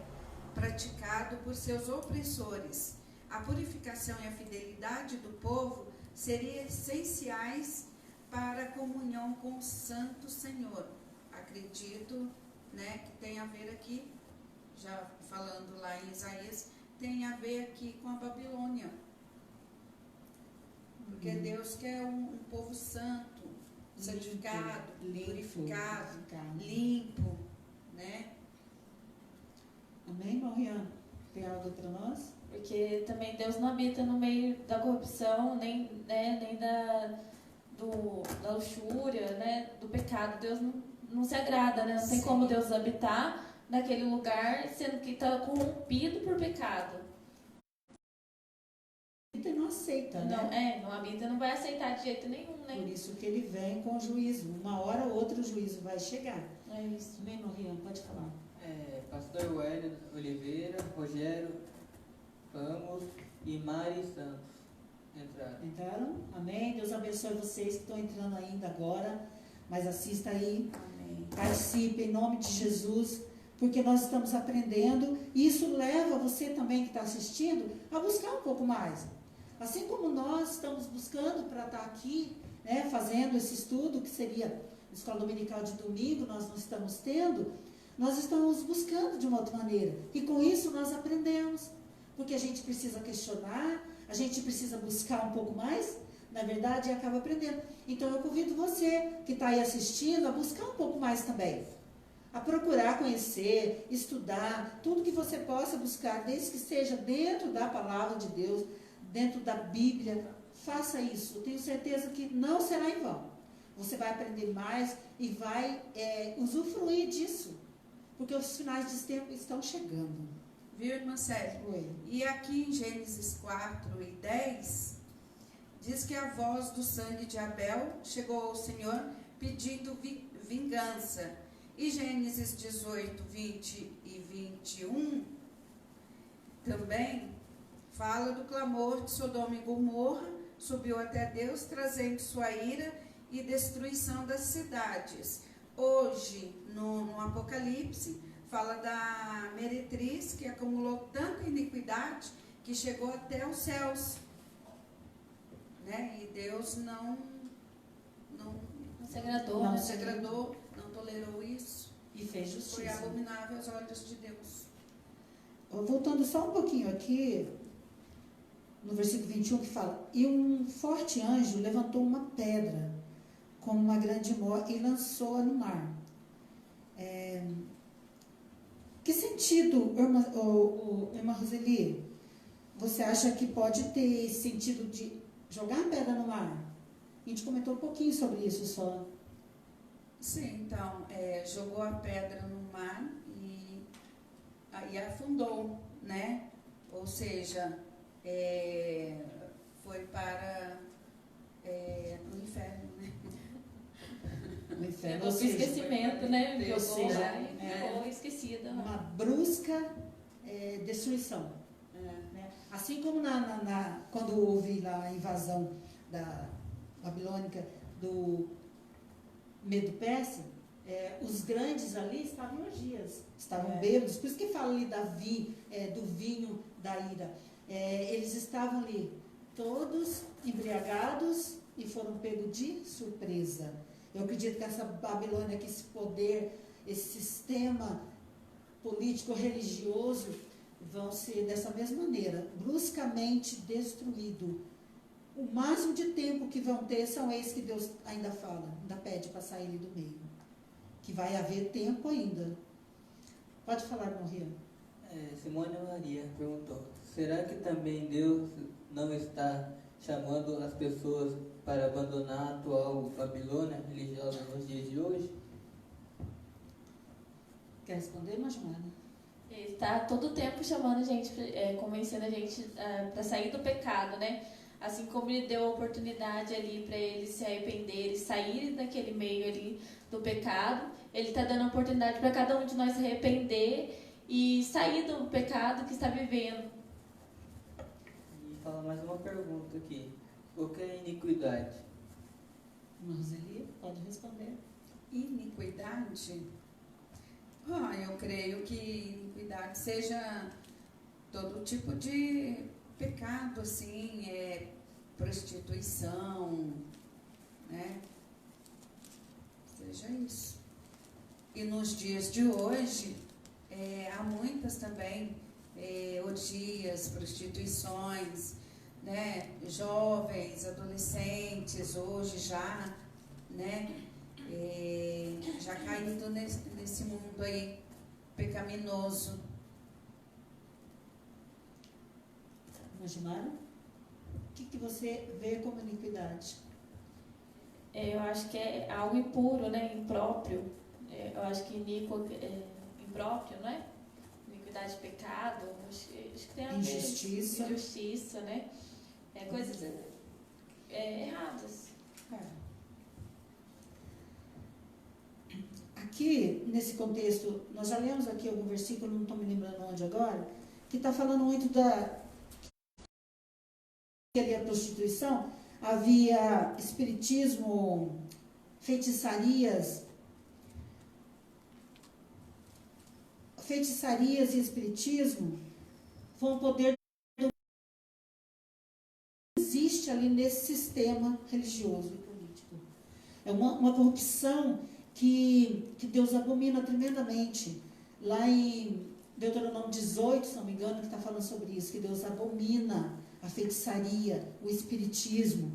praticado por seus opressores. A purificação e a fidelidade do povo seriam essenciais para a comunhão com o Santo Senhor. Acredito, né, que tem a ver aqui, já falando lá em Isaías, tem a ver aqui com a Babilônia. Porque Deus quer um povo santo, santificado, purificado, limpo, né? Amém, irmão Rian? Tem algo para nós? Porque também Deus não habita no meio da corrupção, nem da luxúria, né, do pecado. Deus não se agrada, né? Não tem como Deus habitar naquele lugar, sendo que está corrompido por pecado. E não aceita, né? Não habita, não vai aceitar de jeito nenhum, né? Por isso que ele vem com juízo. Uma hora ou outra o juízo vai chegar. É isso. Amém, irmão Rian? Pode falar. Pastor Wélio Oliveira, Rogério Ramos e Mari Santos entraram. Amém? Deus abençoe vocês que estão entrando ainda agora, mas assista aí. Amém. Participe em nome de Jesus, porque nós estamos aprendendo e isso leva você também que está assistindo a buscar um pouco mais. Assim como nós estamos buscando para estar aqui, né, fazendo esse estudo, que seria a escola dominical de domingo, nós não estamos tendo, nós estamos buscando de uma outra maneira. E com isso nós aprendemos. Porque a gente precisa questionar, a gente precisa buscar um pouco mais, na verdade, e acaba aprendendo. Então eu convido você que está aí assistindo a buscar um pouco mais também. A procurar conhecer, estudar, tudo que você possa buscar, desde que seja dentro da palavra de Deus, dentro da Bíblia, faça isso. Eu tenho certeza que não será em vão. Você vai aprender mais e vai usufruir disso. Porque os finais de tempo estão chegando. Viu, irmã Célia? Oi. E aqui em Gênesis 4:10, diz que a voz do sangue de Abel chegou ao Senhor pedindo vingança. E Gênesis 18, 20 e 21 também fala do clamor de Sodoma e Gomorra, subiu até Deus, trazendo sua ira e destruição das cidades. Hoje, no Apocalipse, fala da meretriz que acumulou tanta iniquidade que chegou até os céus, né? E Deus não se agradou, Não né? se agradou, não tolerou isso. E fez Foi justiça. abominável aos olhos de Deus. Voltando só um pouquinho aqui, no versículo 21, que fala: E um forte anjo levantou uma pedra, como uma grande mó, e lançou-a no mar. Que sentido, irmã Roseli, você acha que pode ter esse sentido de jogar a pedra no mar? A gente comentou um pouquinho sobre isso só. Sim, então, jogou a pedra no mar e aí afundou, né? Ou seja, foi para o inferno, né? O inferno, Levou ou pro seja, esquecimento, né? ou Jogou seja, lá e ficou esquecida. uma brusca destruição. Né? Assim como quando houve lá a invasão da babilônica do Medo-Persa, os grandes ali estavam em orgias, estavam bêbados, por isso que fala ali do vinho da ira. Eles estavam ali todos embriagados e foram pegos de surpresa. Eu acredito que essa Babilônia, que esse poder, esse sistema político-religioso vão ser dessa mesma maneira, bruscamente destruído. O máximo de tempo que vão ter são esses que Deus ainda fala, ainda pede para sair do meio. Que vai haver tempo ainda. Pode falar, Morria. Simone Maria perguntou: será que também Deus não está chamando as pessoas para abandonar a atual Babilônia religiosa nos dias de hoje? Quer responder, Majumara? Ele está todo o tempo chamando a gente, convencendo a gente para sair do pecado, né? Assim como ele deu a oportunidade ali para eles se arrependerem, sair daquele meio ali do pecado, ele está dando a oportunidade para cada um de nós se arrepender e sair do pecado que está vivendo. E fala mais uma pergunta aqui: o que é iniquidade? Roseli, pode responder. Iniquidade? Eu creio que iniquidade seja todo tipo de pecado, assim, prostituição, né? Seja isso. E nos dias de hoje, há muitas também orgias, prostituições, né? Jovens, adolescentes, hoje já, né? Já caído nesse mundo aí pecaminoso. Majumara, o que você vê como iniquidade? Eu acho que é algo impuro, né? Impróprio. Eu acho que impróprio, não é? Iniquidade, pecado. Acho que tem a ver. Injustiça, né? Coisas erradas. Aqui, nesse contexto, nós já lemos aqui algum versículo, não estou me lembrando onde agora, que está falando muito que havia prostituição, havia espiritismo, feitiçarias e espiritismo foi um poder que existe ali nesse sistema religioso e político. É uma corrupção que Deus abomina tremendamente. Lá em Deuteronômio 18, se não me engano, que está falando sobre isso, que Deus abomina a feitiçaria, o espiritismo.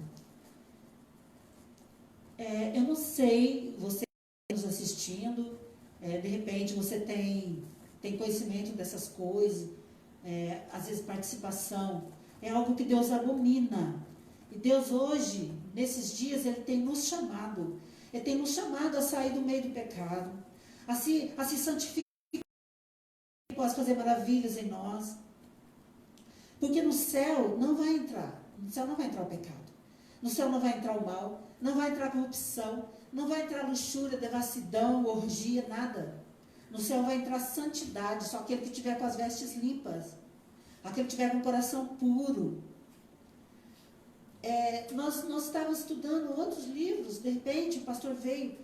Eu não sei, você nos assistindo, de repente você tem conhecimento dessas coisas, às vezes participação, é algo que Deus abomina. E Deus hoje, nesses dias, Ele tem nos chamado. Ele tem nos chamado a sair do meio do pecado, a se santificar, possa fazer maravilhas em nós. Porque no céu não vai entrar o pecado. No céu não vai entrar o mal, não vai entrar a corrupção, não vai entrar luxúria, devassidão, orgia, nada. No céu vai entrar santidade, só aquele que tiver com as vestes limpas, aquele que tiver com o coração puro. Nós estávamos estudando outros livros, de repente o pastor veio,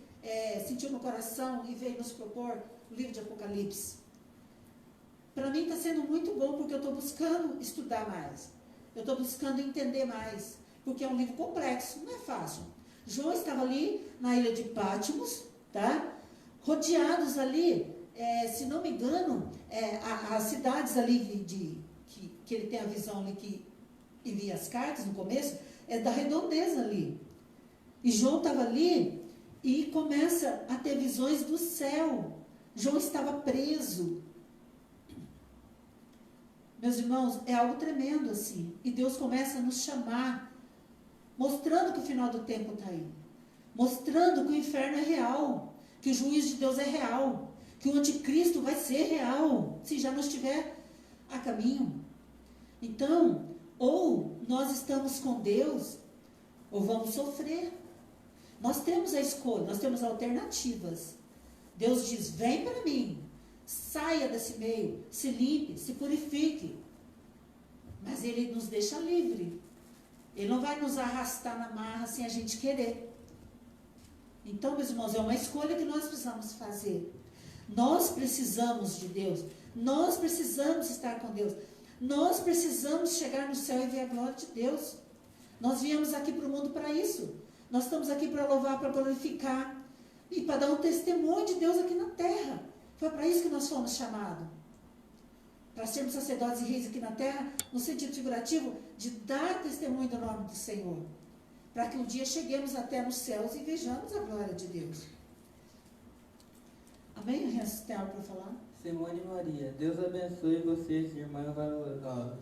sentiu no coração e veio nos propor o livro de Apocalipse. Para mim está sendo muito bom, porque eu estou buscando estudar mais, eu estou buscando entender mais, porque é um livro complexo, não é fácil. João estava ali na ilha de Patmos, tá? Rodeados ali, se não me engano, as cidades ali que ele tem a visão ali, que envia as cartas no começo, é da redondeza ali. E João estava ali e começa a ter visões do céu. João estava preso. Meus irmãos, é algo tremendo assim. E Deus começa a nos chamar, mostrando que o final do tempo está aí. Mostrando que o inferno é real. Que o juízo de Deus é real. Que o anticristo vai ser real, se já não estiver a caminho. Então, ou nós estamos com Deus, ou vamos sofrer. Nós temos a escolha, nós temos alternativas. Deus diz, vem para mim, saia desse meio, se limpe, se purifique. Mas Ele nos deixa livre. Ele não vai nos arrastar na marra sem a gente querer. Então, meus irmãos, é uma escolha que nós precisamos fazer. Nós precisamos de Deus. Nós precisamos estar com Deus. Nós precisamos chegar no céu e ver a glória de Deus. Nós viemos aqui para o mundo para isso. Nós estamos aqui para louvar, para glorificar e para dar um testemunho de Deus aqui na terra. Foi para isso que nós fomos chamados. Para sermos sacerdotes e reis aqui na terra, no sentido figurativo, de dar testemunho do nome do Senhor. Para que um dia cheguemos até nos céus e vejamos a glória de Deus. Amém? Tem algo para falar? Simone Maria, Deus abençoe vocês, irmãs valorosas.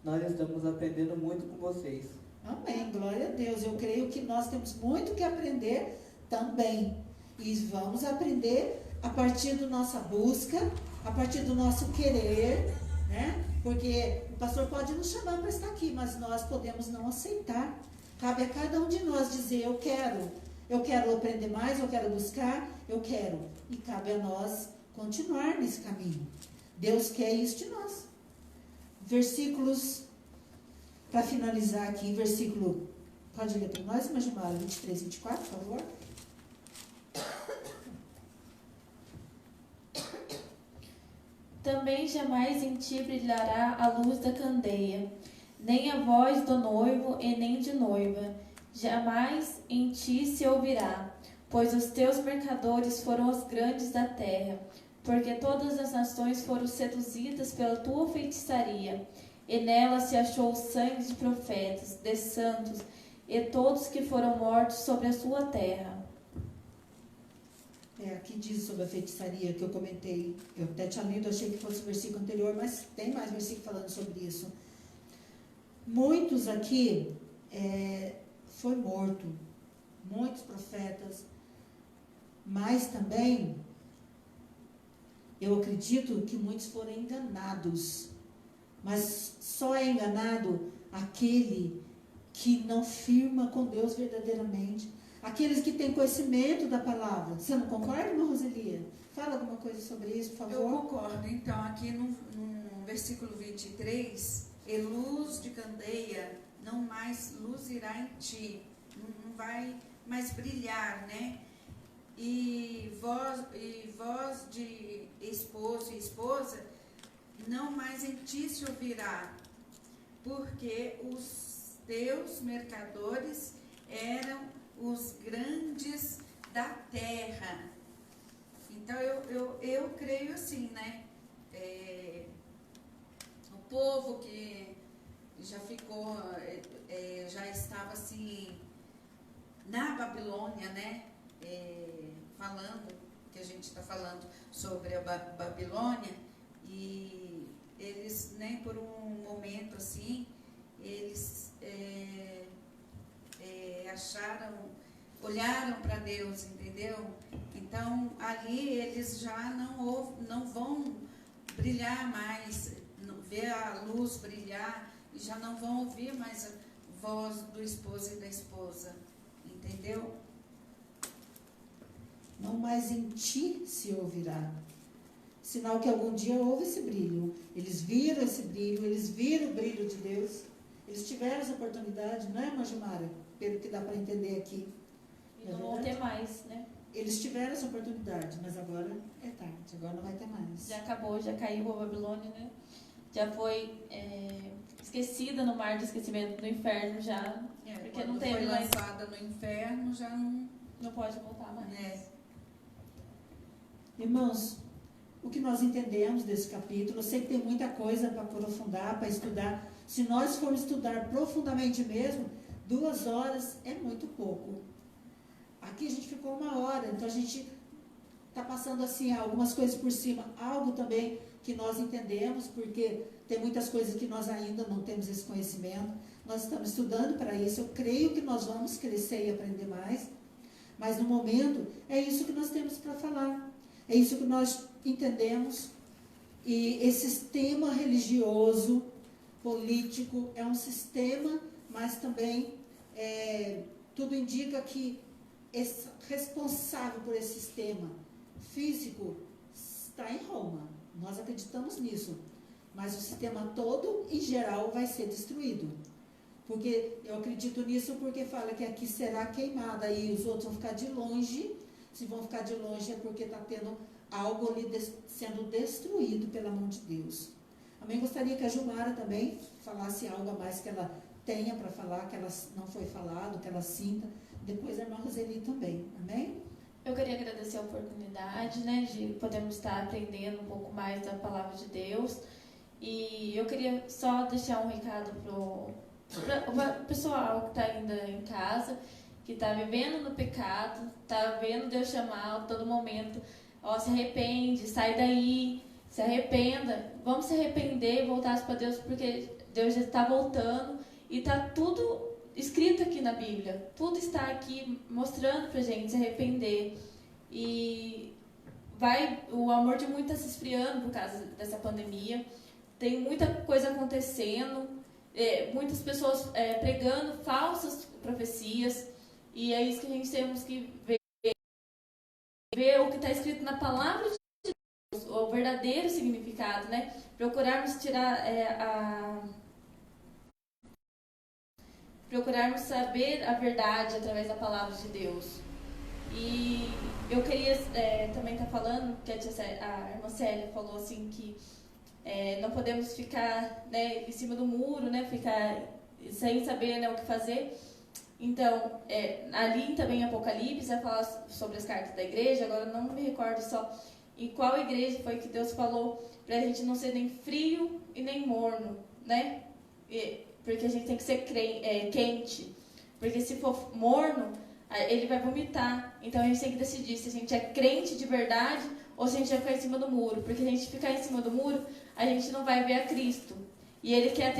Nós estamos aprendendo muito com vocês. Amém, glória a Deus. Eu creio que nós temos muito que aprender também. E vamos aprender a partir da nossa busca, a partir do nosso querer, né? Porque o pastor pode nos chamar para estar aqui, mas nós podemos não aceitar. Cabe a cada um de nós dizer, eu quero aprender mais, eu quero buscar, eu quero. E cabe a nós continuar nesse caminho. Deus quer isso de nós. Versículos, para finalizar aqui, versículo, pode ler para nós, Magimara, 23 e 24, por favor. Também jamais em ti brilhará a luz da candeia, nem a voz do noivo e nem de noiva. Jamais em ti se ouvirá, pois os teus mercadores foram os grandes da terra, porque todas as nações foram seduzidas pela tua feitiçaria, e nela se achou o sangue de profetas, de santos, e todos que foram mortos sobre a sua terra. Aqui diz sobre a feitiçaria que eu comentei. Eu até tinha lido, achei que fosse o versículo anterior, mas tem mais versículo falando sobre isso. Muitos aqui foi morto, muitos profetas, mas também eu acredito que muitos foram enganados, mas só é enganado aquele que não firma com Deus verdadeiramente, aqueles que têm conhecimento da palavra. Você não concorda, irmã Roselia? Fala alguma coisa sobre isso, por favor. Eu concordo. Então, aqui no versículo 23, e luz de candeia não mais luzirá em ti, não vai mais brilhar, né? E voz de esposo e esposa não mais em ti se ouvirá, porque os teus mercadores eram os grandes da terra. Então eu creio assim, né? O povo que já ficou, já estava assim na Babilônia, né? Falando, que a gente está falando sobre a Babilônia, e eles, né, por um momento assim, eles olharam para Deus, entendeu? Então, ali eles já não vão brilhar mais, ver a luz brilhar, e já não vão ouvir mais a voz do esposo e da esposa, entendeu? não mais em ti se ouvirá. Sinal que algum dia houve esse brilho. Eles viram esse brilho, eles viram o brilho de Deus. Eles tiveram essa oportunidade, não é, irmã Gilmara? Pelo que dá para entender aqui. E não vão ter mais, né? Eles tiveram essa oportunidade, mas agora é tarde, agora não vai ter mais. Já acabou, já caiu a Babilônia, né? Já foi esquecida no mar do esquecimento do inferno já. Porque não teve foi mais. lançada no inferno, já Não pode voltar mais. Irmãos, o que nós entendemos desse capítulo, eu sei que tem muita coisa para aprofundar, para estudar. Se nós formos estudar profundamente mesmo, 2 horas é muito pouco. Aqui a gente ficou 1 hora, então a gente está passando assim algumas coisas por cima, algo também que nós entendemos, porque tem muitas coisas que nós ainda não temos esse conhecimento. Nós estamos estudando para isso, eu creio que nós vamos crescer e aprender mais, mas no momento é isso que nós temos para falar, é isso que nós entendemos. E esse sistema religioso, político, é um sistema, mas também tudo indica que esse responsável por esse sistema físico está em Roma. Nós acreditamos nisso. Mas o sistema todo, em geral, vai ser destruído. Porque eu acredito nisso porque fala que aqui será queimada e os outros vão ficar de longe. Se vão ficar de longe é porque está tendo algo ali sendo destruído pela mão de Deus. Amém? Gostaria que a Gilmara também falasse algo a mais que ela tenha para falar, que ela não foi falado, que ela sinta. Depois a irmã Roseli também. Amém? Eu queria agradecer a oportunidade, né, de podermos estar aprendendo um pouco mais da palavra de Deus. E eu queria só deixar um recado para o pessoal que está ainda em casa, que está vivendo no pecado, está vendo Deus chamar a todo momento. Se arrepende, sai daí, se arrependa. Vamos se arrepender e voltar para Deus, porque Deus já está voltando e está tudo escrito aqui na Bíblia. Tudo está aqui mostrando para a gente se arrepender. E o amor de muitos está se esfriando por causa dessa pandemia. Tem muita coisa acontecendo, muitas pessoas pregando falsas profecias, e é isso que a gente temos que ver o que está escrito na palavra de Deus, o verdadeiro significado, né? Procurarmos procurarmos saber a verdade através da palavra de Deus. E eu queria também estar falando, que a irmã Célia falou assim que não podemos ficar, né, em cima do muro, né, ficar sem saber, né, o que fazer. Então, ali também em Apocalipse vai falar sobre as cartas da igreja. Agora não me recordo só em qual igreja foi que Deus falou para a gente não ser nem frio e nem morno, né? Porque a gente tem que ser quente. Porque se for morno, ele vai vomitar. Então a gente tem que decidir se a gente é crente de verdade ou se a gente vai ficar em cima do muro. Porque se a gente ficar em cima do muro, a gente não vai ver a Cristo. E Ele quer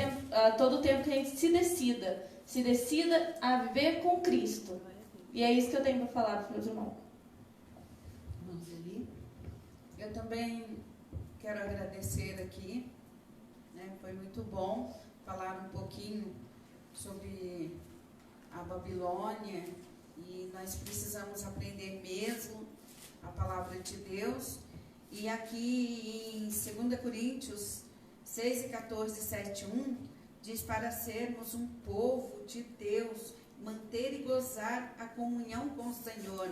todo o tempo que a gente se decida a viver com Cristo. E é isso que eu tenho para falar para os meus irmãos. Eu também quero agradecer aqui, né? Foi muito bom falar um pouquinho sobre a Babilônia, e nós precisamos aprender mesmo a palavra de Deus. E aqui em 2 Coríntios 6:14, 7:1, diz para sermos um povo de Deus, manter e gozar a comunhão com o Senhor.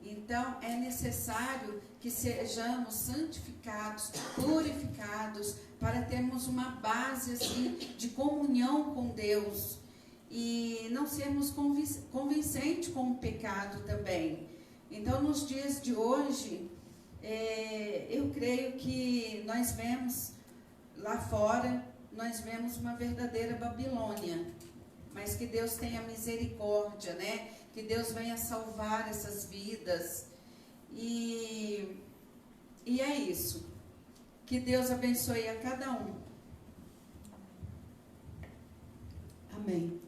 Então, é necessário que sejamos santificados, purificados, para termos uma base assim, de comunhão com Deus. E não sermos convincentes com o pecado também. Então, nos dias de hoje, eu creio que nós vemos lá fora, nós vemos uma verdadeira Babilônia. Mas que Deus tenha misericórdia, né? Que Deus venha salvar essas vidas. E é isso. Que Deus abençoe a cada um. Amém.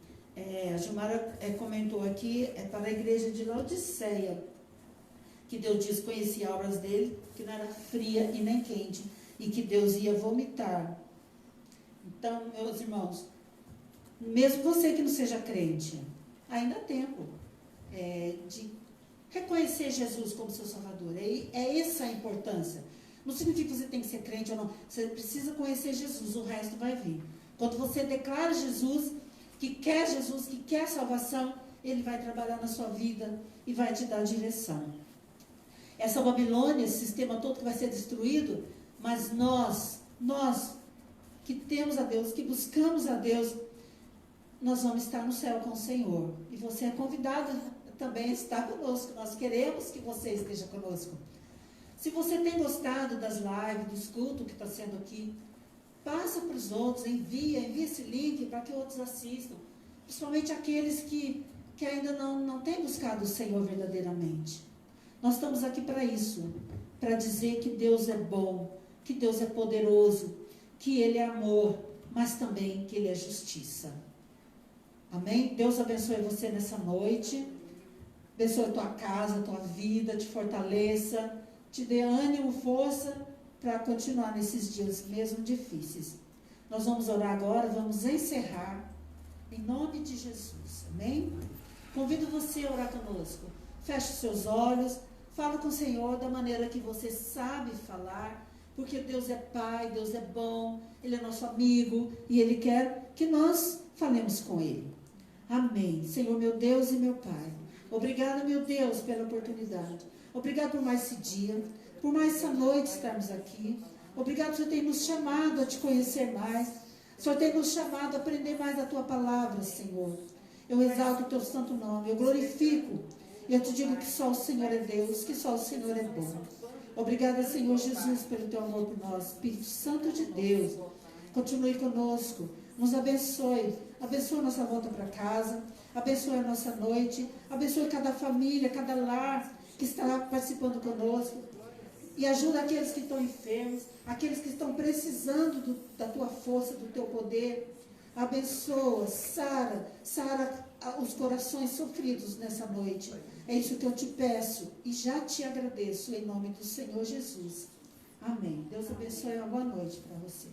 A Gilmara comentou aqui, para a igreja de Laodiceia, que Deus diz, conhecia obras dele, que não era fria e nem quente, e que Deus ia vomitar. Então, meus irmãos, mesmo você que não seja crente, ainda há tempo de reconhecer Jesus como seu Salvador. É essa a importância. Não significa que você tem que ser crente ou não. Você precisa conhecer Jesus, o resto vai vir. Quando você declara Jesus, que quer salvação, Ele vai trabalhar na sua vida e vai te dar direção. Essa Babilônia, esse sistema todo que vai ser destruído, mas nós que temos a Deus, que buscamos a Deus, nós vamos estar no céu com o Senhor. E você é convidado também a estar conosco. Nós queremos que você esteja conosco. Se você tem gostado das lives, dos cultos que está sendo aqui, passa para os outros, envia esse link para que outros assistam. Principalmente aqueles que ainda não têm buscado o Senhor verdadeiramente. Nós estamos aqui para isso, para dizer que Deus é bom, que Deus é poderoso, que Ele é amor, mas também que Ele é justiça. Amém? Deus abençoe você nessa noite, abençoe a tua casa, a tua vida, te fortaleça, te dê ânimo, força para continuar nesses dias mesmo difíceis. Nós vamos orar agora, vamos encerrar em nome de Jesus. Amém? Convido você a orar conosco. Feche os seus olhos, fala com o Senhor da maneira que você sabe falar, porque Deus é Pai, Deus é bom, Ele é nosso amigo e Ele quer que nós falemos com Ele. Amém. Senhor, meu Deus e meu Pai, obrigado, meu Deus, pela oportunidade. Obrigado por mais esse dia, por mais essa noite estarmos aqui. Obrigado, Senhor, ter nos chamado a te conhecer mais. Senhor, ter nos chamado a aprender mais da tua palavra, Senhor. Eu exalto o teu santo nome, eu glorifico. E eu te digo que só o Senhor é Deus, que só o Senhor é bom. Obrigada, Senhor Jesus, pelo teu amor por nós. Espírito Santo de Deus, continue conosco. Nos abençoe. Abençoe a nossa volta para casa. Abençoe a nossa noite. Abençoe cada família, cada lar que está participando conosco, e ajuda aqueles que estão enfermos, aqueles que estão precisando da tua força, do teu poder. Abençoa, sara os corações sofridos nessa noite. É isso que eu te peço e já te agradeço em nome do Senhor Jesus. Amém. Deus abençoe, uma boa noite para você.